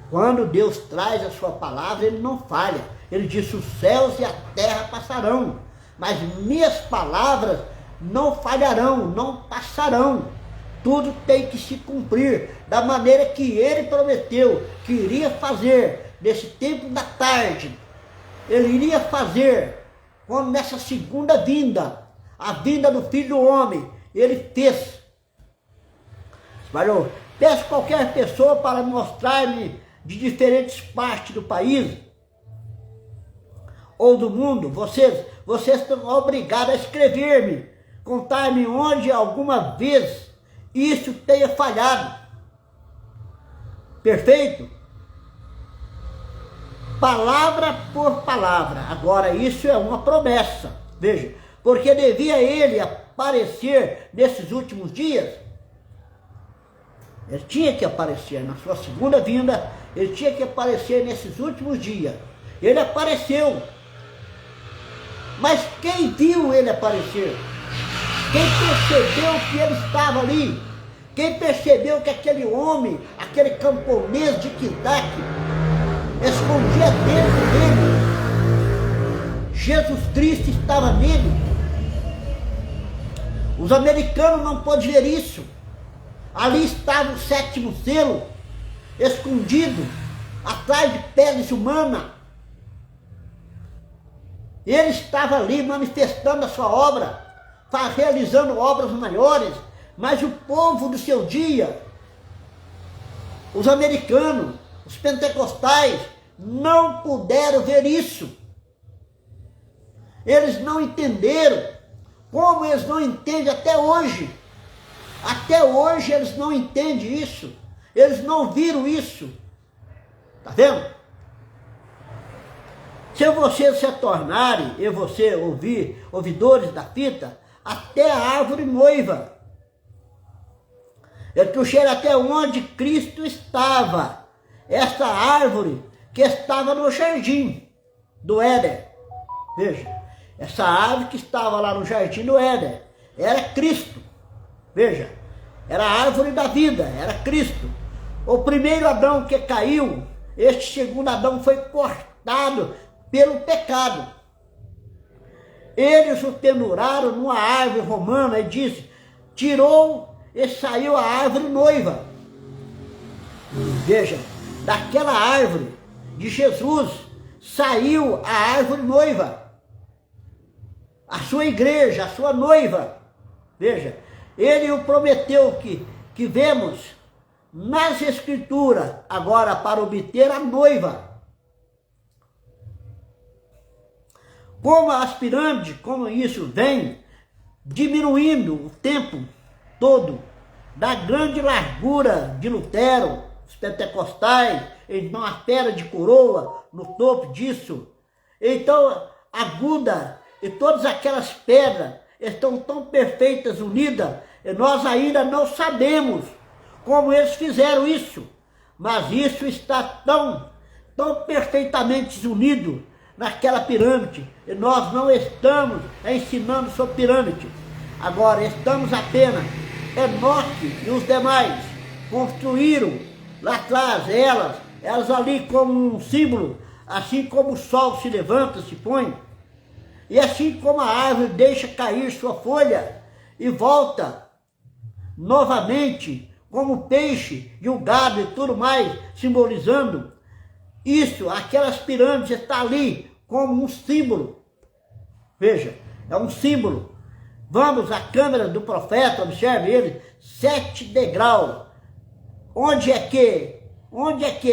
Quando Deus traz a sua palavra, Ele não falha. Ele disse, os céus e a terra passarão, mas minhas palavras não falharão, não passarão. Tudo tem que se cumprir da maneira que Ele prometeu que iria fazer nesse tempo da tarde. Ele iria fazer como nessa segunda vinda, a vinda do Filho do Homem. Ele fez. Valeu. Peço qualquer pessoa para mostrar-me de diferentes partes do país ou do mundo. Vocês estão obrigados a escrever-me, contar-me onde alguma vez isso tenha falhado. Perfeito? Palavra por palavra. Agora isso é uma promessa. Veja, porque devia Ele aparecer nesses últimos dias. Ele tinha que aparecer na sua segunda vinda, Ele tinha que aparecer nesses últimos dias. Ele apareceu. Mas quem viu Ele aparecer? Quem percebeu que Ele estava ali? Quem percebeu que aquele homem, aquele camponês de Quindac, escondia dentro dele? Jesus Cristo estava nele. Os americanos não podiam ver isso. Ali estava o sétimo selo, escondido, atrás de peles humanas. Ele estava ali manifestando a sua obra, realizando obras maiores, mas o povo do seu dia, os americanos, os pentecostais, não puderam ver isso. Eles não entenderam, como eles não entendem até hoje. Até hoje eles não entendem isso, eles não viram isso. Está vendo? Se vocês se tornarem, e você ouvidores da fita, até a árvore noiva. Eu trouxeram até onde Cristo estava. Essa árvore que estava no jardim do Éden. Veja, essa árvore que estava lá no jardim do Éden era Cristo. Veja, era a árvore da vida, era Cristo. O primeiro Adão que caiu, este segundo Adão foi cortado pelo pecado. Eles o penduraram numa árvore romana e disse, tirou e saiu a árvore noiva. Veja, daquela árvore de Jesus saiu a árvore noiva. A sua igreja, a sua noiva. Veja, Ele o prometeu que vemos nas Escrituras, agora para obter a noiva. Como as pirâmides, como isso vem diminuindo o tempo todo, da grande largura de Lutero, os pentecostais, então a pedra de coroa no topo disso. Então, aguda, e todas aquelas pedras estão tão perfeitas, unidas, E nós ainda não sabemos como eles fizeram isso, mas isso está tão perfeitamente unido naquela pirâmide, e nós não estamos ensinando sobre pirâmide. Agora, estamos apenas, Enoque e os demais construíram lá atrás, elas ali como um símbolo, assim como o sol se levanta, se põe, e assim como a árvore deixa cair sua folha e volta novamente, como o peixe e o gado e tudo mais, simbolizando isso, aquelas pirâmides estão ali como um símbolo. Veja, é um símbolo. Vamos à câmera do profeta, observe ele, 7 degraus. Onde é que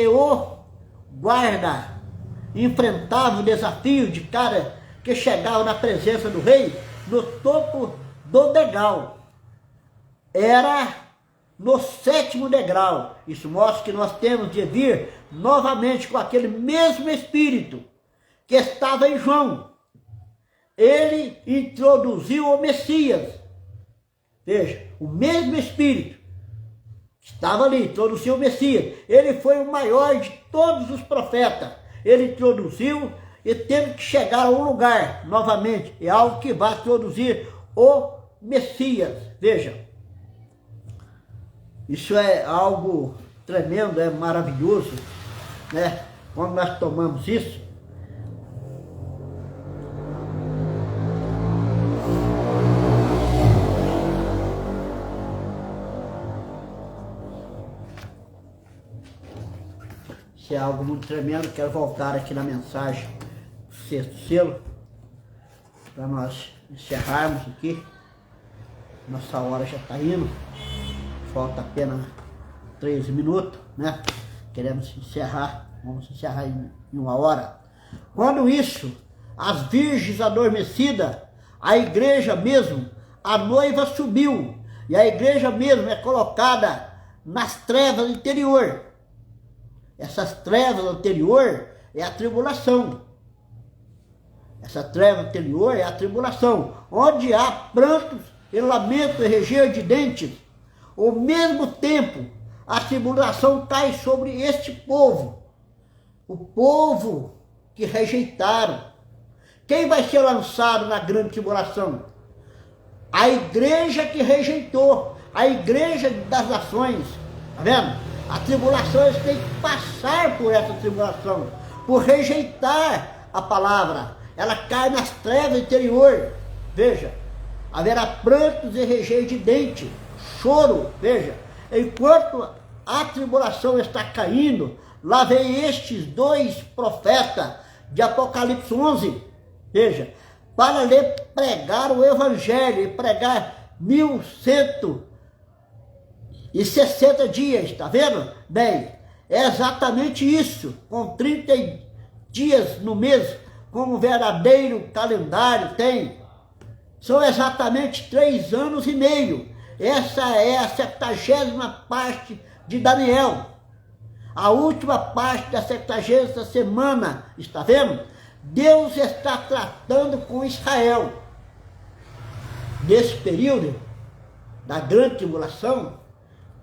o guarda enfrentava o desafio de cara que chegava na presença do rei? No topo do degrau. Era no 7º degrau. Isso mostra que nós temos de vir novamente com aquele mesmo Espírito que estava em João. Ele introduziu o Messias. Veja, o mesmo Espírito que estava ali, introduziu o Messias. Ele foi o maior de todos os profetas. Ele introduziu e teve que chegar a um lugar novamente. É algo que vai introduzir o Messias. Veja, isso é algo tremendo, é maravilhoso, né? Quando nós tomamos isso, isso é algo muito tremendo. Quero voltar aqui na mensagem do 6º selo, para nós encerrarmos aqui. Nossa hora já está indo. Falta apenas 13 minutos, né? Queremos encerrar, vamos encerrar em 1 hora. Quando isso, as virgens adormecidas, a igreja mesmo, a noiva subiu, e a igreja mesmo é colocada nas trevas interior. Essas trevas anterior é a tribulação. Essa treva anterior é a tribulação, onde há prantos e lamento e ranger de dentes. Ao mesmo tempo, a tribulação cai sobre este povo, o povo que rejeitaram. Quem vai ser lançado na grande tribulação? A igreja que rejeitou, a igreja das nações. Está vendo? A tribulação, eles têm que passar por essa tribulação, por rejeitar a palavra. Ela cai nas trevas interior. Veja, haverá prantos e ranger de dente, choro. Veja, enquanto a tribulação está caindo, lá vem estes 2 profetas de Apocalipse 11, veja, para lhe pregar o evangelho, e pregar 1160 dias, está vendo? Bem, é exatamente isso, com 30 dias no mês, como verdadeiro calendário tem. São exatamente 3 anos e meio. Essa é a 70ª parte de Daniel. A última parte da 70ª semana, está vendo? Deus está tratando com Israel. Nesse período da grande tribulação,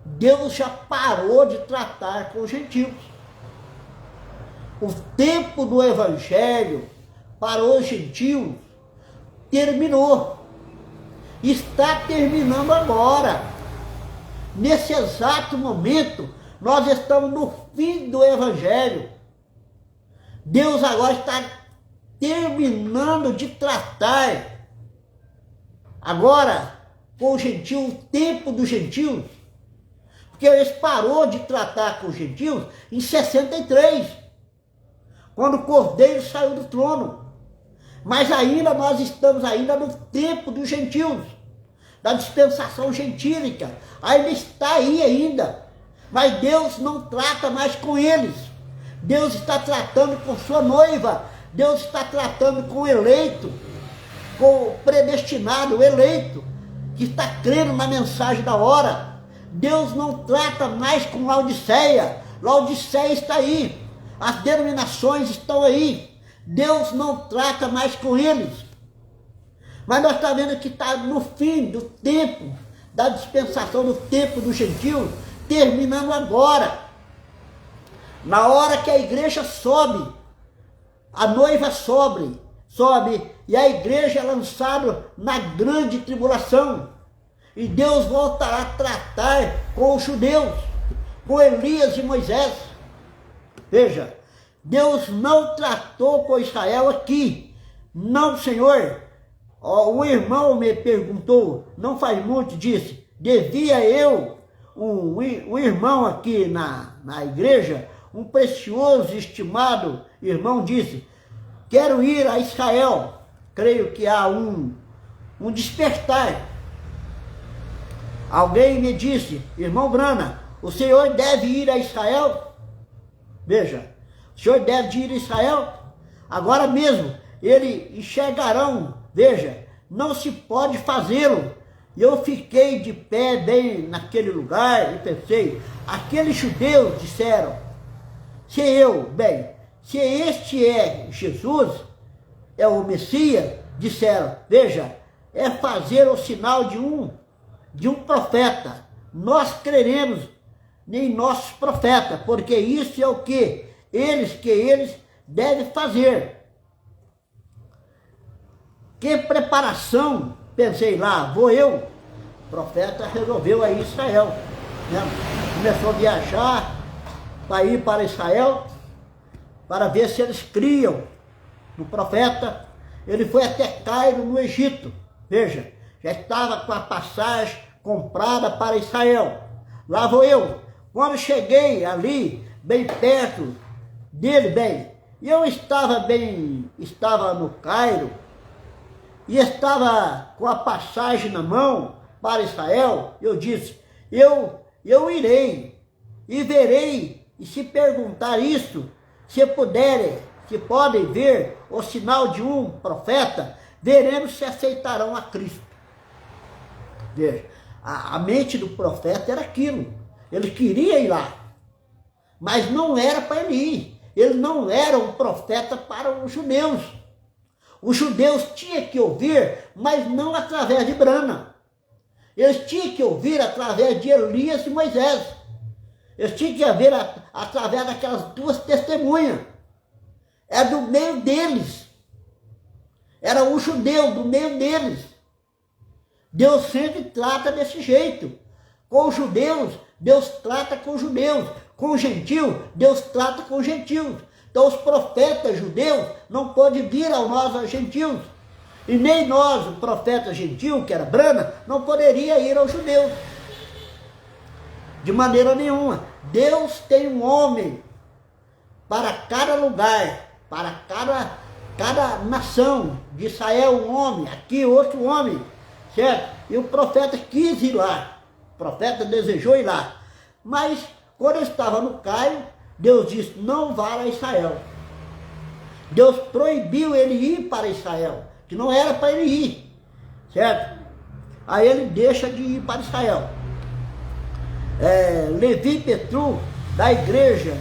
Deus já parou de tratar com os gentios. O tempo do evangelho para os gentios terminou. Está terminando agora. Nesse exato momento, nós estamos no fim do evangelho. Deus agora está terminando de tratar agora com os gentios, o tempo dos gentios, porque eles parou de tratar com os gentios em 63, quando o Cordeiro saiu do trono. Mas ainda nós estamos ainda no tempo dos gentios, da dispensação gentílica. Ainda está aí ainda. Mas Deus não trata mais com eles. Deus está tratando com sua noiva. Deus está tratando com o eleito, com o predestinado, o eleito, que está crendo na mensagem da hora. Deus não trata mais com Laodiceia. Laodiceia está aí. As denominações estão aí. Deus não trata mais com eles. Mas nós estamos vendo que está no fim do tempo da dispensação do tempo dos gentios, terminando agora. Na hora que a igreja sobe, a noiva sobe, e a igreja é lançada na grande tribulação. E Deus voltará a tratar com os judeus, com Elias e Moisés. Veja, Deus não tratou com Israel aqui. Não, Senhor. O irmão me perguntou, não faz muito, disse, devia eu, um irmão aqui na igreja, um precioso, estimado irmão disse, quero ir a Israel. Creio que há um despertar. Alguém me disse, irmão Brana, o senhor deve ir a Israel? Veja, o senhor deve ir a Israel? Agora mesmo, eles enxergarão, veja, não se pode fazê-lo. Eu fiquei de pé bem naquele lugar e pensei, aqueles judeus disseram, se este é Jesus, é o Messias, disseram, veja, é fazer o sinal de um profeta. Nós creremos em nossos profetas, porque isso é o que eles devem fazer. Que preparação, pensei lá, vou eu. O profeta resolveu ir a Israel, né? Começou a viajar para ir para Israel, para ver se eles criam no profeta. Ele foi até Cairo, no Egito. Veja, já estava com a passagem comprada para Israel. Lá vou eu. Quando cheguei ali, bem perto dele, e eu estava no Cairo, e estava com a passagem na mão para Israel, eu disse, eu irei e verei, e se perguntar isso, se podem ver o sinal de um profeta, veremos se aceitarão a Cristo. Veja, a mente do profeta era aquilo, ele queria ir lá, mas não era para ele ir, ele não era um profeta para os judeus. Os judeus tinham que ouvir, mas não através de Brana. Eles tinham que ouvir através de Elias e Moisés. Eles tinham que ouvir através daquelas duas testemunhas. É do meio deles. Era um judeu do meio deles. Deus sempre trata desse jeito. Com os judeus, Deus trata com os judeus. Com os gentios, Deus trata com os gentios. Então os profetas judeus não podem vir ao nós, gentios. E nem nós, o profeta gentil, que era Brana, não poderia ir aos judeus. De maneira nenhuma. Deus tem um homem para cada lugar, para cada nação. De Israel um homem, aqui outro homem, certo? E o profeta quis ir lá. O profeta desejou ir lá. Mas quando ele estava no Cairo, Deus disse, não vá a Israel. Deus proibiu ele ir para Israel, que não era para ele ir, certo? Aí ele deixa de ir para Israel. Levi Petru, da igreja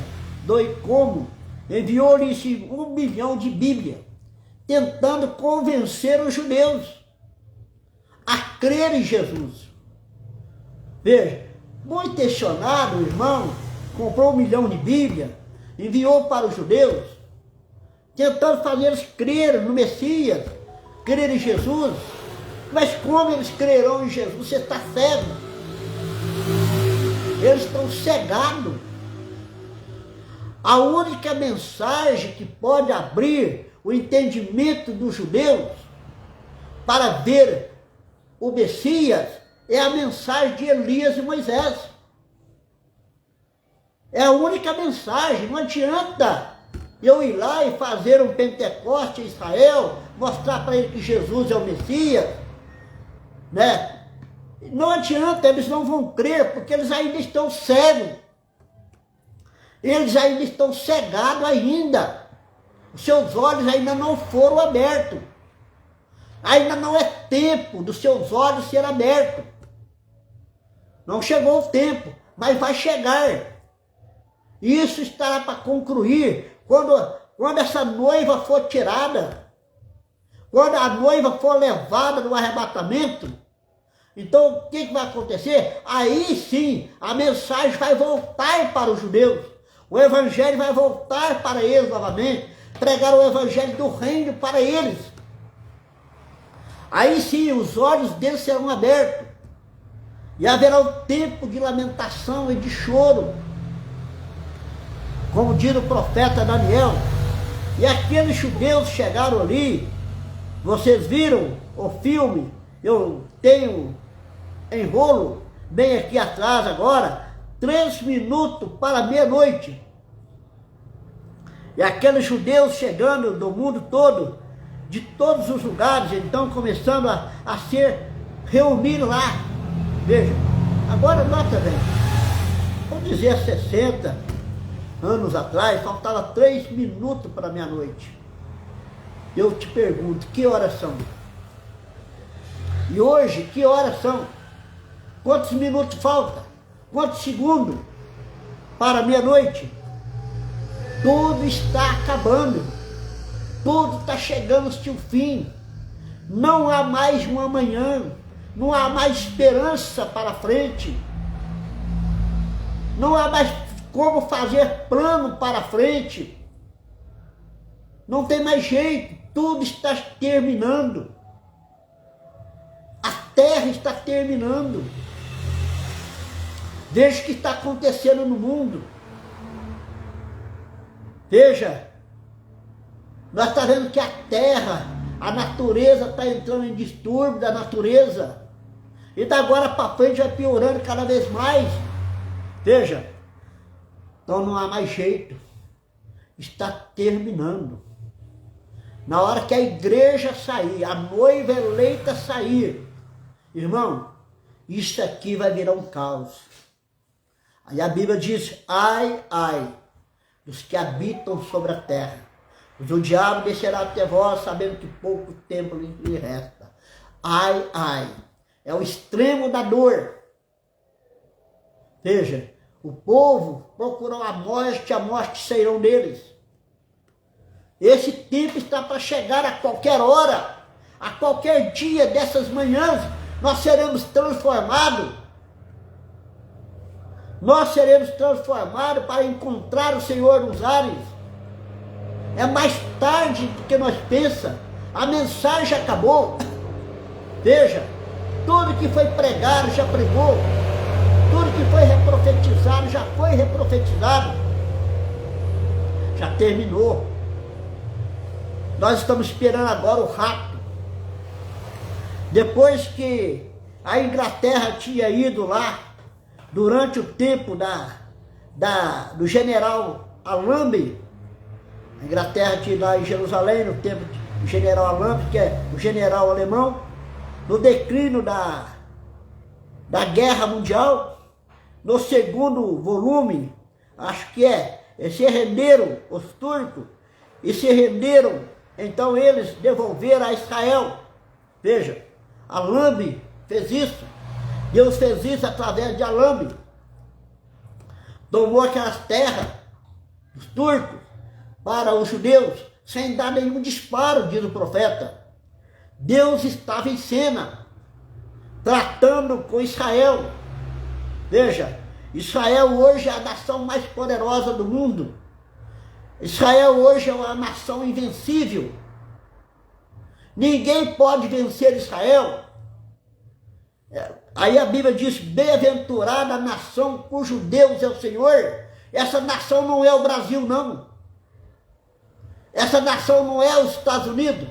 do Icomo, enviou-lhe 1 milhão de Bíblia, tentando convencer os judeus a crer em Jesus. Veja, muito questionado, o irmão, comprou 1 milhão de Bíblia, enviou para os judeus, tentando fazer eles crerem no Messias, crer em Jesus. Mas como eles crerão em Jesus? Você está cego. Eles estão cegados. A única mensagem que pode abrir o entendimento dos judeus para ver o Messias é a mensagem de Elias e Moisés. É a única mensagem. Não adianta eu ir lá e fazer um Pentecoste em Israel, mostrar para ele que Jesus é o Messias, né? Não adianta, eles não vão crer, porque eles ainda estão cegos. Eles ainda estão cegados ainda. Os seus olhos ainda não foram abertos. Ainda não é tempo dos seus olhos ser abertos. Não chegou o tempo, mas vai chegar. Isso estará para concluir quando essa noiva for tirada, quando a noiva for levada no arrebatamento. Então o que vai acontecer? Aí sim a mensagem vai voltar para os judeus. O evangelho vai voltar para eles novamente. Pregar o evangelho do reino para eles. Aí sim os olhos deles serão abertos. E haverá um tempo de lamentação e de choro. Como diz o profeta Daniel. E aqueles judeus chegaram ali. Vocês viram o filme? Eu tenho em rolo, bem aqui atrás agora, 3 minutos para meia-noite. E aqueles judeus chegando do mundo todo, de todos os lugares, então começando a ser reunidos lá. Veja, agora nota bem, vamos dizer 60 anos atrás, faltava 3 minutos para meia-noite. Eu te pergunto, que horas são? E hoje, que horas são? Quantos minutos falta? Quantos segundos para meia-noite? Tudo está acabando. Tudo está chegando ao seu fim. Não há mais um amanhã. Não há mais esperança para frente. Não há mais como fazer plano para frente. Não tem mais jeito. Tudo está terminando. A terra está terminando. Veja o que está acontecendo no mundo. Veja, nós estamos vendo que a terra, a natureza está entrando em distúrbio da natureza. E da agora para frente vai piorando cada vez mais. Veja, então não há mais jeito. Está terminando. Na hora que a igreja sair, a noiva eleita sair, irmão, isso aqui vai virar um caos. Aí a Bíblia diz, ai, ai, dos que habitam sobre a terra, pois o diabo descerá até vós, sabendo que pouco tempo lhe resta. Ai, ai, é o extremo da dor. Veja, o povo procurou a morte sairão deles. Esse tempo está para chegar a qualquer hora, a qualquer dia dessas manhãs, nós seremos transformados. Nós seremos transformados para encontrar o Senhor nos ares. É mais tarde do que nós pensamos. A mensagem acabou. Veja, tudo que foi pregado já pregou. Tudo que foi reprofetizado já foi reprofetizado. Já terminou. Nós estamos esperando agora o rapto. Depois que a Inglaterra tinha ido lá, durante o tempo do general Allenby, a Inglaterra tinha ido lá em Jerusalém, no tempo do general Allenby, que é o general alemão, no declínio da Guerra Mundial, no segundo volume, acho que se renderam os turcos, e se renderam, então eles devolveram a Israel. Veja, Allenby fez isso. Deus fez isso através de Allenby. Tomou aquelas terras dos turcos para os judeus, sem dar nenhum disparo, diz o profeta. Deus estava em cena, tratando com Israel. Veja, Israel hoje é a nação mais poderosa do mundo. Israel hoje é uma nação invencível. Ninguém pode vencer Israel. Aí a Bíblia diz, bem-aventurada a nação cujo Deus é o Senhor. Essa nação não é o Brasil, não. Essa nação não é os Estados Unidos.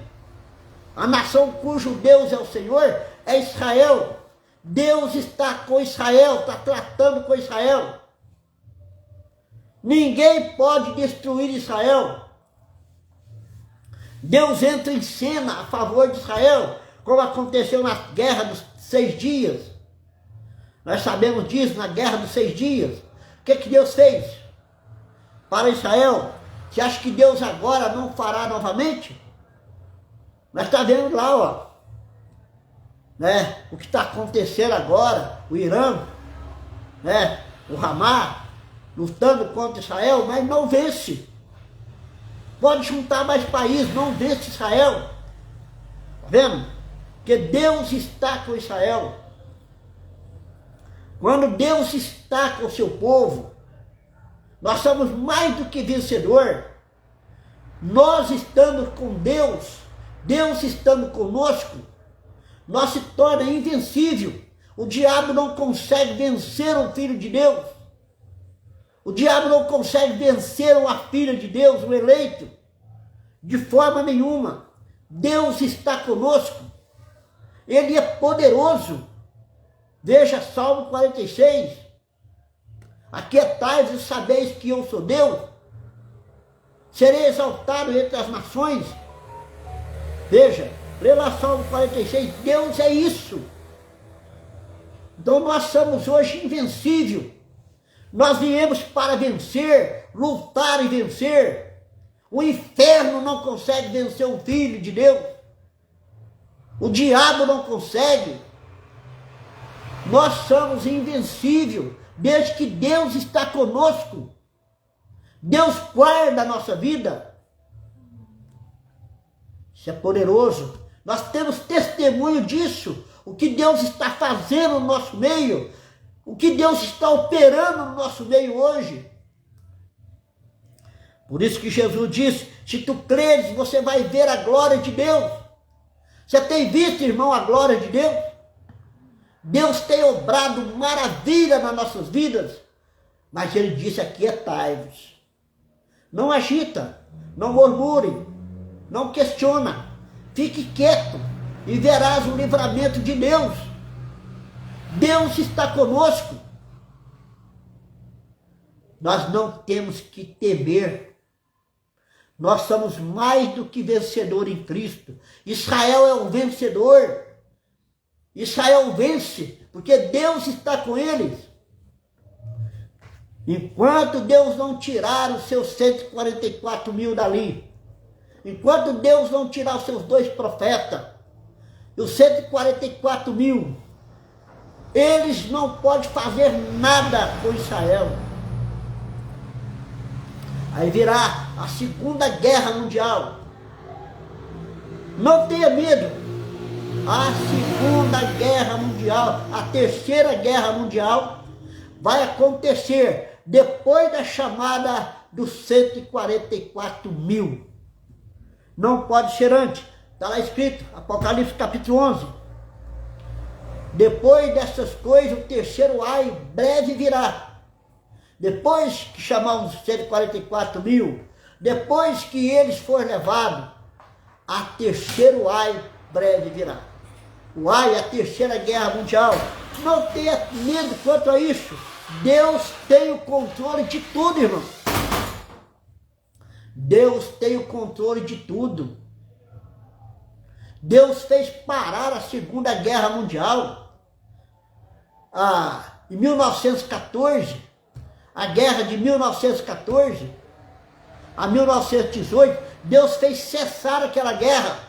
A nação cujo Deus é o Senhor é Israel. Deus está com Israel, está tratando com Israel. Ninguém pode destruir Israel. Deus entra em cena a favor de Israel, como aconteceu na Guerra dos 6 Dias. Nós sabemos disso, na Guerra dos 6 Dias. O que Deus fez para Israel? Você acha que Deus agora não fará novamente? Nós estamos vendo lá, ó, né, o que está acontecendo agora, o Irã, né, o Hamas, lutando contra Israel, mas não vence. Pode juntar mais países, não vence Israel. Está vendo? Porque Deus está com Israel. Quando Deus está com o seu povo, nós somos mais do que vencedor. Nós estando com Deus, Deus estando conosco, nós se torna invencível. O diabo não consegue vencer o Filho de Deus. O diabo não consegue vencer a filha de Deus, o eleito, de forma nenhuma. Deus está conosco. Ele é poderoso. Veja Salmo 46. Aquietai-vos e sabeis que eu sou Deus. Serei exaltado entre as nações. Veja, lê lá Salmo 46. Deus é isso. Então nós somos hoje invencíveis. Nós viemos para vencer, lutar e vencer. O inferno não consegue vencer o Filho de Deus. O diabo não consegue. Nós somos invencíveis, desde que Deus está conosco. Deus guarda a nossa vida. Isso é poderoso. Nós temos testemunho disso. O que Deus está fazendo no nosso meio. O que Deus está operando no nosso meio hoje. Por isso que Jesus disse, se tu creres, você vai ver a glória de Deus. Você tem visto, irmão, a glória de Deus? Deus tem obrado maravilha nas nossas vidas. Mas ele disse, aquietai-vos. Não agita, não murmure, não questiona. Fique quieto e verás o livramento de Deus. Deus está conosco. Nós não temos que temer. Nós somos mais do que vencedor em Cristo. Israel é um vencedor. Israel vence, porque Deus está com eles. Enquanto Deus não tirar os seus 144 mil dali, enquanto Deus não tirar os seus 2 profetas, e os 144 mil, eles não podem fazer nada com Israel. Aí virá a Segunda Guerra Mundial. Não tenha medo. A Segunda Guerra Mundial, a Terceira Guerra Mundial, vai acontecer depois da chamada dos 144 mil. Não pode ser antes. Está lá escrito, Apocalipse capítulo 11. Depois dessas coisas, o terceiro ai breve virá. Depois que chamar os 144 mil, depois que eles forem levados, a terceiro ai breve virá. O ai é a Terceira Guerra Mundial. Não tenha medo quanto a isso. Deus tem o controle de tudo, irmão. Deus tem o controle de tudo. Deus fez parar a Segunda Guerra Mundial. Em 1914, a guerra de 1914 a 1918, Deus fez cessar aquela guerra.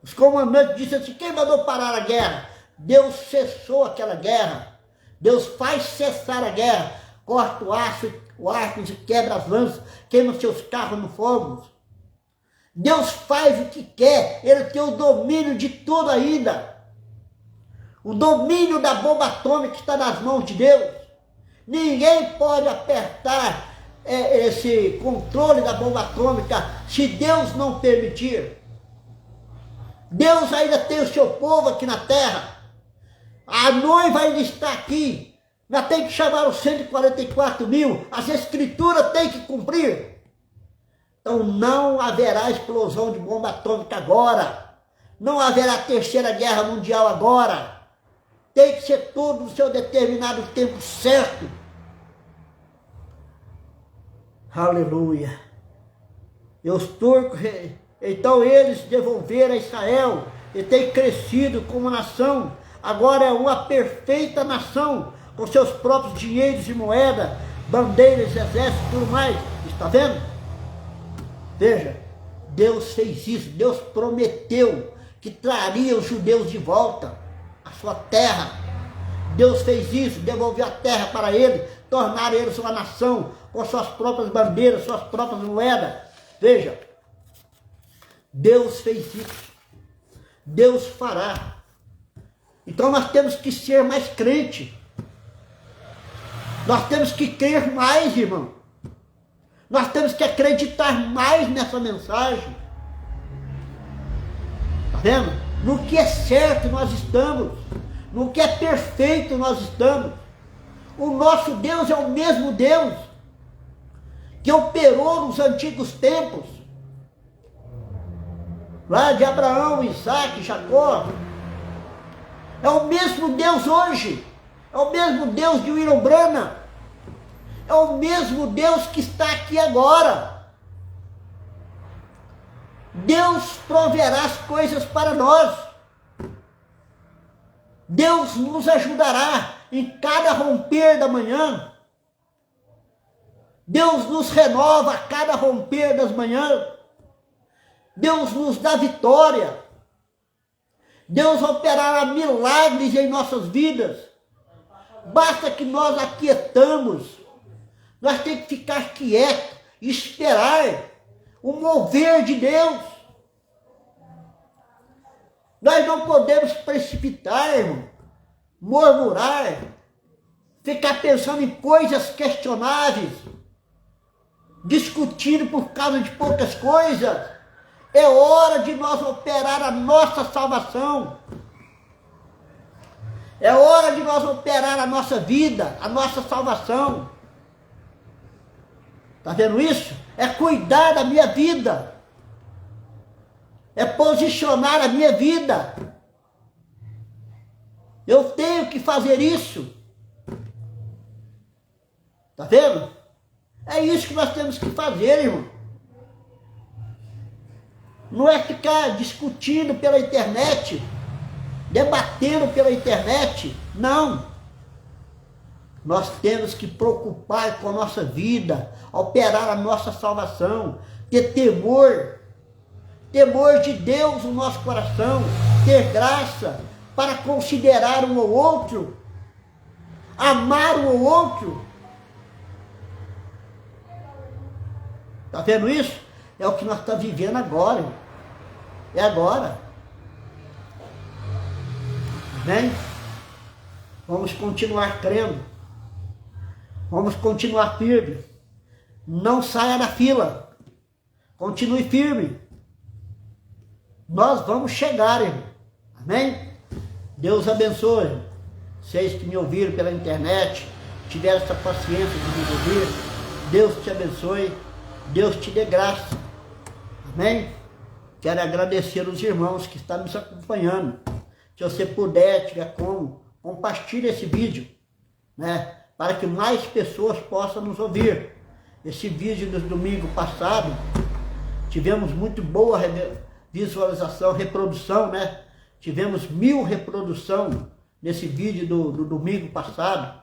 Os comandantes disseram assim, quem mandou parar a guerra? Deus cessou aquela guerra. Deus faz cessar a guerra. Corta o arco e quebra as lanças, queima seus carros no fogo. Deus faz o que quer, ele tem o domínio de tudo ainda. O domínio da bomba atômica está nas mãos de Deus. Ninguém pode apertar esse controle da bomba atômica se Deus não permitir. Deus ainda tem o seu povo aqui na terra. A noiva ainda está aqui. Ainda tem que chamar os 144 mil. As escrituras têm que cumprir. Então não haverá explosão de bomba atômica agora. Não haverá Terceira Guerra Mundial agora. Tem que ser tudo no seu determinado tempo certo. Aleluia. E os turcos, então eles devolveram a Israel e tem crescido como nação. Agora é uma perfeita nação, com seus próprios dinheiros e moedas, bandeiras, exércitos e tudo mais. Está vendo? Veja, Deus fez isso. Deus prometeu que traria os judeus de volta à sua terra. Deus fez isso, devolveu a terra para eles, tornar eles uma nação com suas próprias bandeiras, suas próprias moedas. Veja, Deus fez isso. Deus fará. Então nós temos que ser mais crente. Nós temos que crer mais, irmão. Nós temos que acreditar mais nessa mensagem. Está vendo? No que é certo nós estamos. No que é perfeito nós estamos. O nosso Deus é o mesmo Deus que operou nos antigos tempos. Lá de Abraão, Isaac, Jacó. É o mesmo Deus hoje. É o mesmo Deus de Uirombrana. É o mesmo Deus que está aqui agora. Deus proverá as coisas para nós. Deus nos ajudará em cada romper da manhã. Deus nos renova a cada romper das manhãs. Deus nos dá vitória. Deus operará milagres em nossas vidas. Basta que nós aquietamos. Nós temos que ficar quietos e esperar o mover de Deus. Nós não podemos precipitar, irmão, murmurar, ficar pensando em coisas questionáveis, discutindo por causa de poucas coisas. É hora de nós operar a nossa salvação. É hora de nós operar a nossa vida, a nossa salvação. Está vendo isso? É cuidar da minha vida. É posicionar a minha vida. Eu tenho que fazer isso. Está vendo? É isso que nós temos que fazer, irmão. Não é ficar discutindo pela internet, debatendo pela internet. Não. Nós temos que preocupar com a nossa vida, operar a nossa salvação, ter temor de Deus no nosso coração, ter graça para considerar um ao outro, amar um ao outro. Está vendo isso? É o que nós estamos vivendo agora, irmão. É agora. Amém? Vamos continuar crendo. Vamos continuar firme. Não saia da fila. Continue firme. Nós vamos chegar, irmão. Amém? Deus abençoe. Vocês que me ouviram pela internet, tiveram essa paciência de me ouvir. Deus te abençoe. Deus te dê graça. Amém? Quero agradecer os irmãos que estão nos acompanhando. Se você puder, tiver como, compartilhe esse vídeo, né? Para que mais pessoas possam nos ouvir. Esse vídeo do domingo passado, tivemos muito boa visualização, reprodução, né? Tivemos 1000 reproduções nesse vídeo do domingo passado,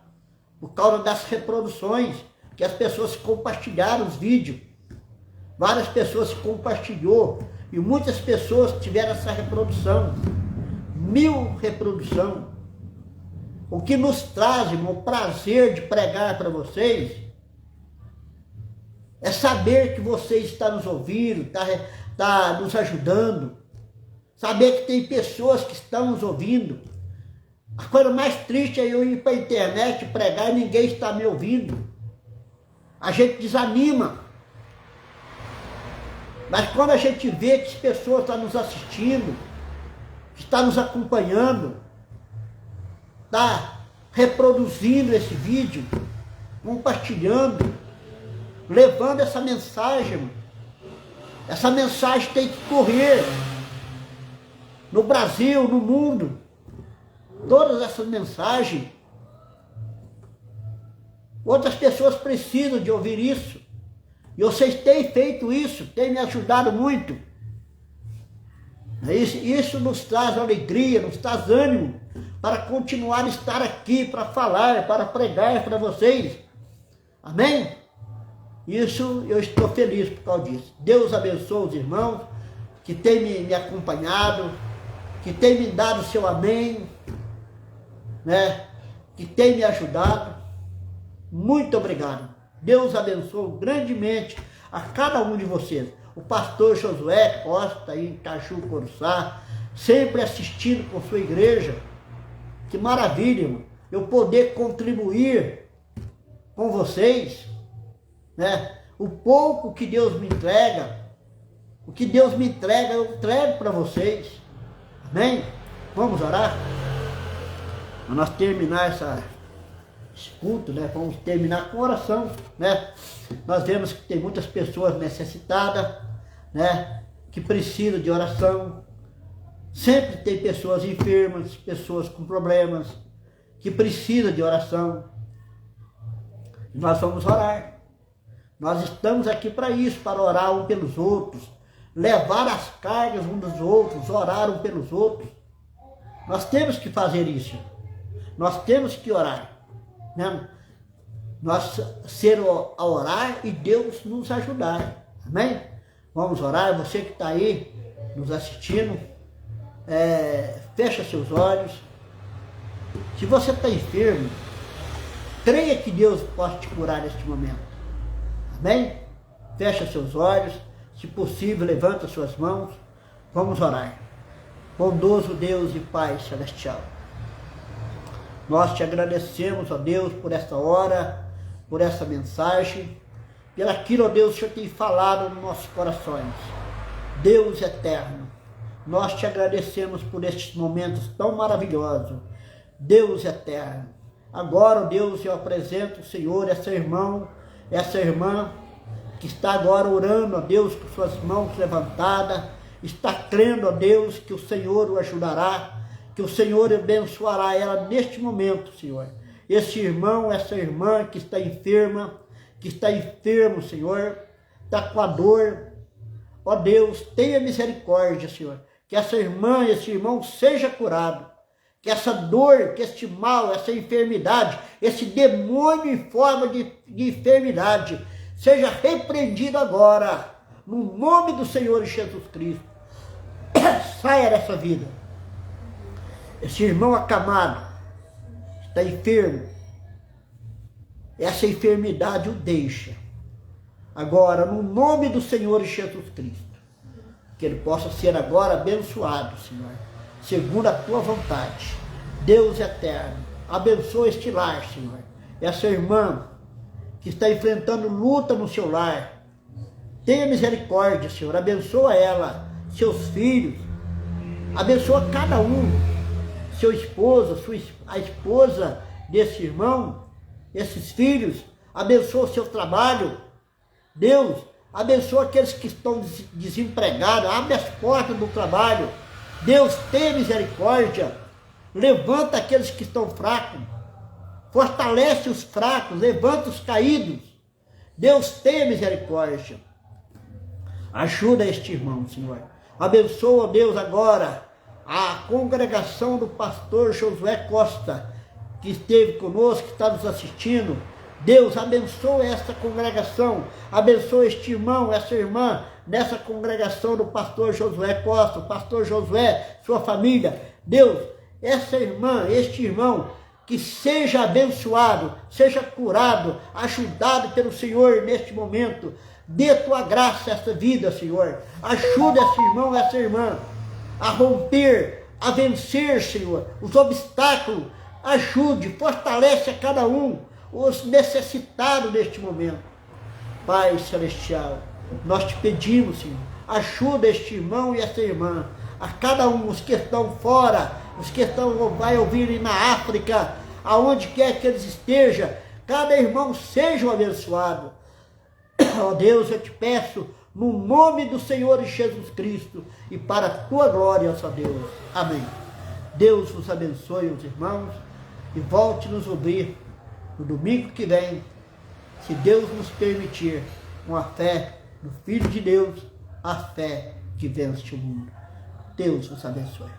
por causa das reproduções, que as pessoas compartilharam os vídeos. Várias pessoas compartilhou e muitas pessoas tiveram essa reprodução. 1000 reproduções. O que nos traz, irmão, o prazer de pregar para vocês é saber que vocês estão nos ouvindo, está nos ajudando. Saber que tem pessoas que estão nos ouvindo. A coisa mais triste é eu ir para a internet pregar e ninguém está me ouvindo. A gente desanima. Mas quando a gente vê que as pessoas estão nos assistindo, estão nos acompanhando, está reproduzindo esse vídeo, compartilhando, levando essa mensagem. Essa mensagem tem que correr no Brasil, no mundo. Todas essas mensagens. Outras pessoas precisam de ouvir isso. E vocês têm feito isso, têm me ajudado muito. Isso nos traz alegria, nos traz ânimo para continuar a estar aqui, para falar, para pregar para vocês. Amém? Isso eu estou feliz por causa disso. Deus abençoe os irmãos que têm me acompanhado, que têm me dado o seu amém, né? Que têm me ajudado. Muito obrigado. Deus abençoe grandemente a cada um de vocês. O pastor Josué Costa, aí em Caju, Coruçá, sempre assistindo com sua igreja. Que maravilha, irmão. Eu poder contribuir com vocês, né? O pouco que Deus me entrega, o que Deus me entrega, eu entrego para vocês. Amém? Vamos orar? Para nós terminar esse culto, né? Vamos terminar com oração, né? Nós vemos que tem muitas pessoas necessitadas, né? Que precisam de oração. Sempre tem pessoas enfermas, pessoas com problemas, que precisam de oração. E nós vamos orar. Nós estamos aqui para isso, para orar um pelos outros, levar as cargas uns dos outros, orar um pelos outros. Nós temos que fazer isso. Nós temos que orar, né? Nós ser a orar e Deus nos ajudar. Amém? Vamos orar. Você que está aí nos assistindo, fecha seus olhos. Se você está enfermo, creia que Deus pode te curar neste momento. Amém? Fecha seus olhos. Se possível, levanta suas mãos. Vamos orar. Bondoso Deus e Pai Celestial, nós te agradecemos, ó Deus, por esta hora, por essa mensagem, pelo aquilo, ó Deus, que o Senhor tem falado nos nossos corações. Deus eterno, nós te agradecemos por estes momentos tão maravilhosos. Deus eterno, agora, ó Deus, eu apresento, Senhor, essa irmã, que está agora orando, ó Deus, com suas mãos levantadas, está crendo, ó Deus, que o Senhor o ajudará, que o Senhor abençoará ela neste momento, Senhor. Esse irmão, essa irmã que está enferma, Senhor, está com a dor, ó Deus, tenha misericórdia, Senhor, que essa irmã, esse irmão seja curado, que essa dor, que este mal, essa enfermidade, esse demônio em forma de enfermidade, seja repreendido agora, no nome do Senhor Jesus Cristo. Saia dessa vida. Esse irmão acamado está enfermo. Essa enfermidade o deixa. Agora, no nome do Senhor Jesus Cristo, que ele possa ser agora abençoado, Senhor, segundo a tua vontade. Deus eterno, abençoa este lar, Senhor. Essa irmã que está enfrentando luta no seu lar, tenha misericórdia, Senhor, abençoa ela, seus filhos, abençoa cada um, seu esposo, a esposa desse irmão, esses filhos, abençoa o seu trabalho. Deus, abençoa aqueles que estão desempregados, abre as portas do trabalho. Deus, tenha misericórdia, levanta aqueles que estão fracos, fortalece os fracos, levanta os caídos. Deus, tenha misericórdia, ajuda este irmão, Senhor. Abençoa, Deus, agora a congregação do pastor Josué Costa, que esteve conosco, que está nos assistindo. Deus, abençoa esta congregação, abençoa este irmão, essa irmã, nessa congregação do pastor Josué Costa, o pastor Josué, sua família. Deus, essa irmã, este irmão, que seja abençoado, seja curado, ajudado pelo Senhor neste momento. Dê tua graça a esta vida, Senhor. Ajuda esse irmão, essa irmã a romper, a vencer, Senhor, os obstáculos. Ajude, fortalece a cada um, os necessitados neste momento. Pai Celestial, nós te pedimos, Senhor, ajuda este irmão e essa irmã, a cada um, os que estão fora, os que vai ouvir na África, aonde quer que eles estejam, cada irmão seja abençoado. Ó Deus, eu te peço, no nome do Senhor Jesus Cristo, e para a tua glória, ó Deus. Amém. Deus vos abençoe, os irmãos, e volte nos ouvir no domingo que vem, se Deus nos permitir, com a fé no Filho de Deus, a fé que vence o mundo. Deus vos abençoe.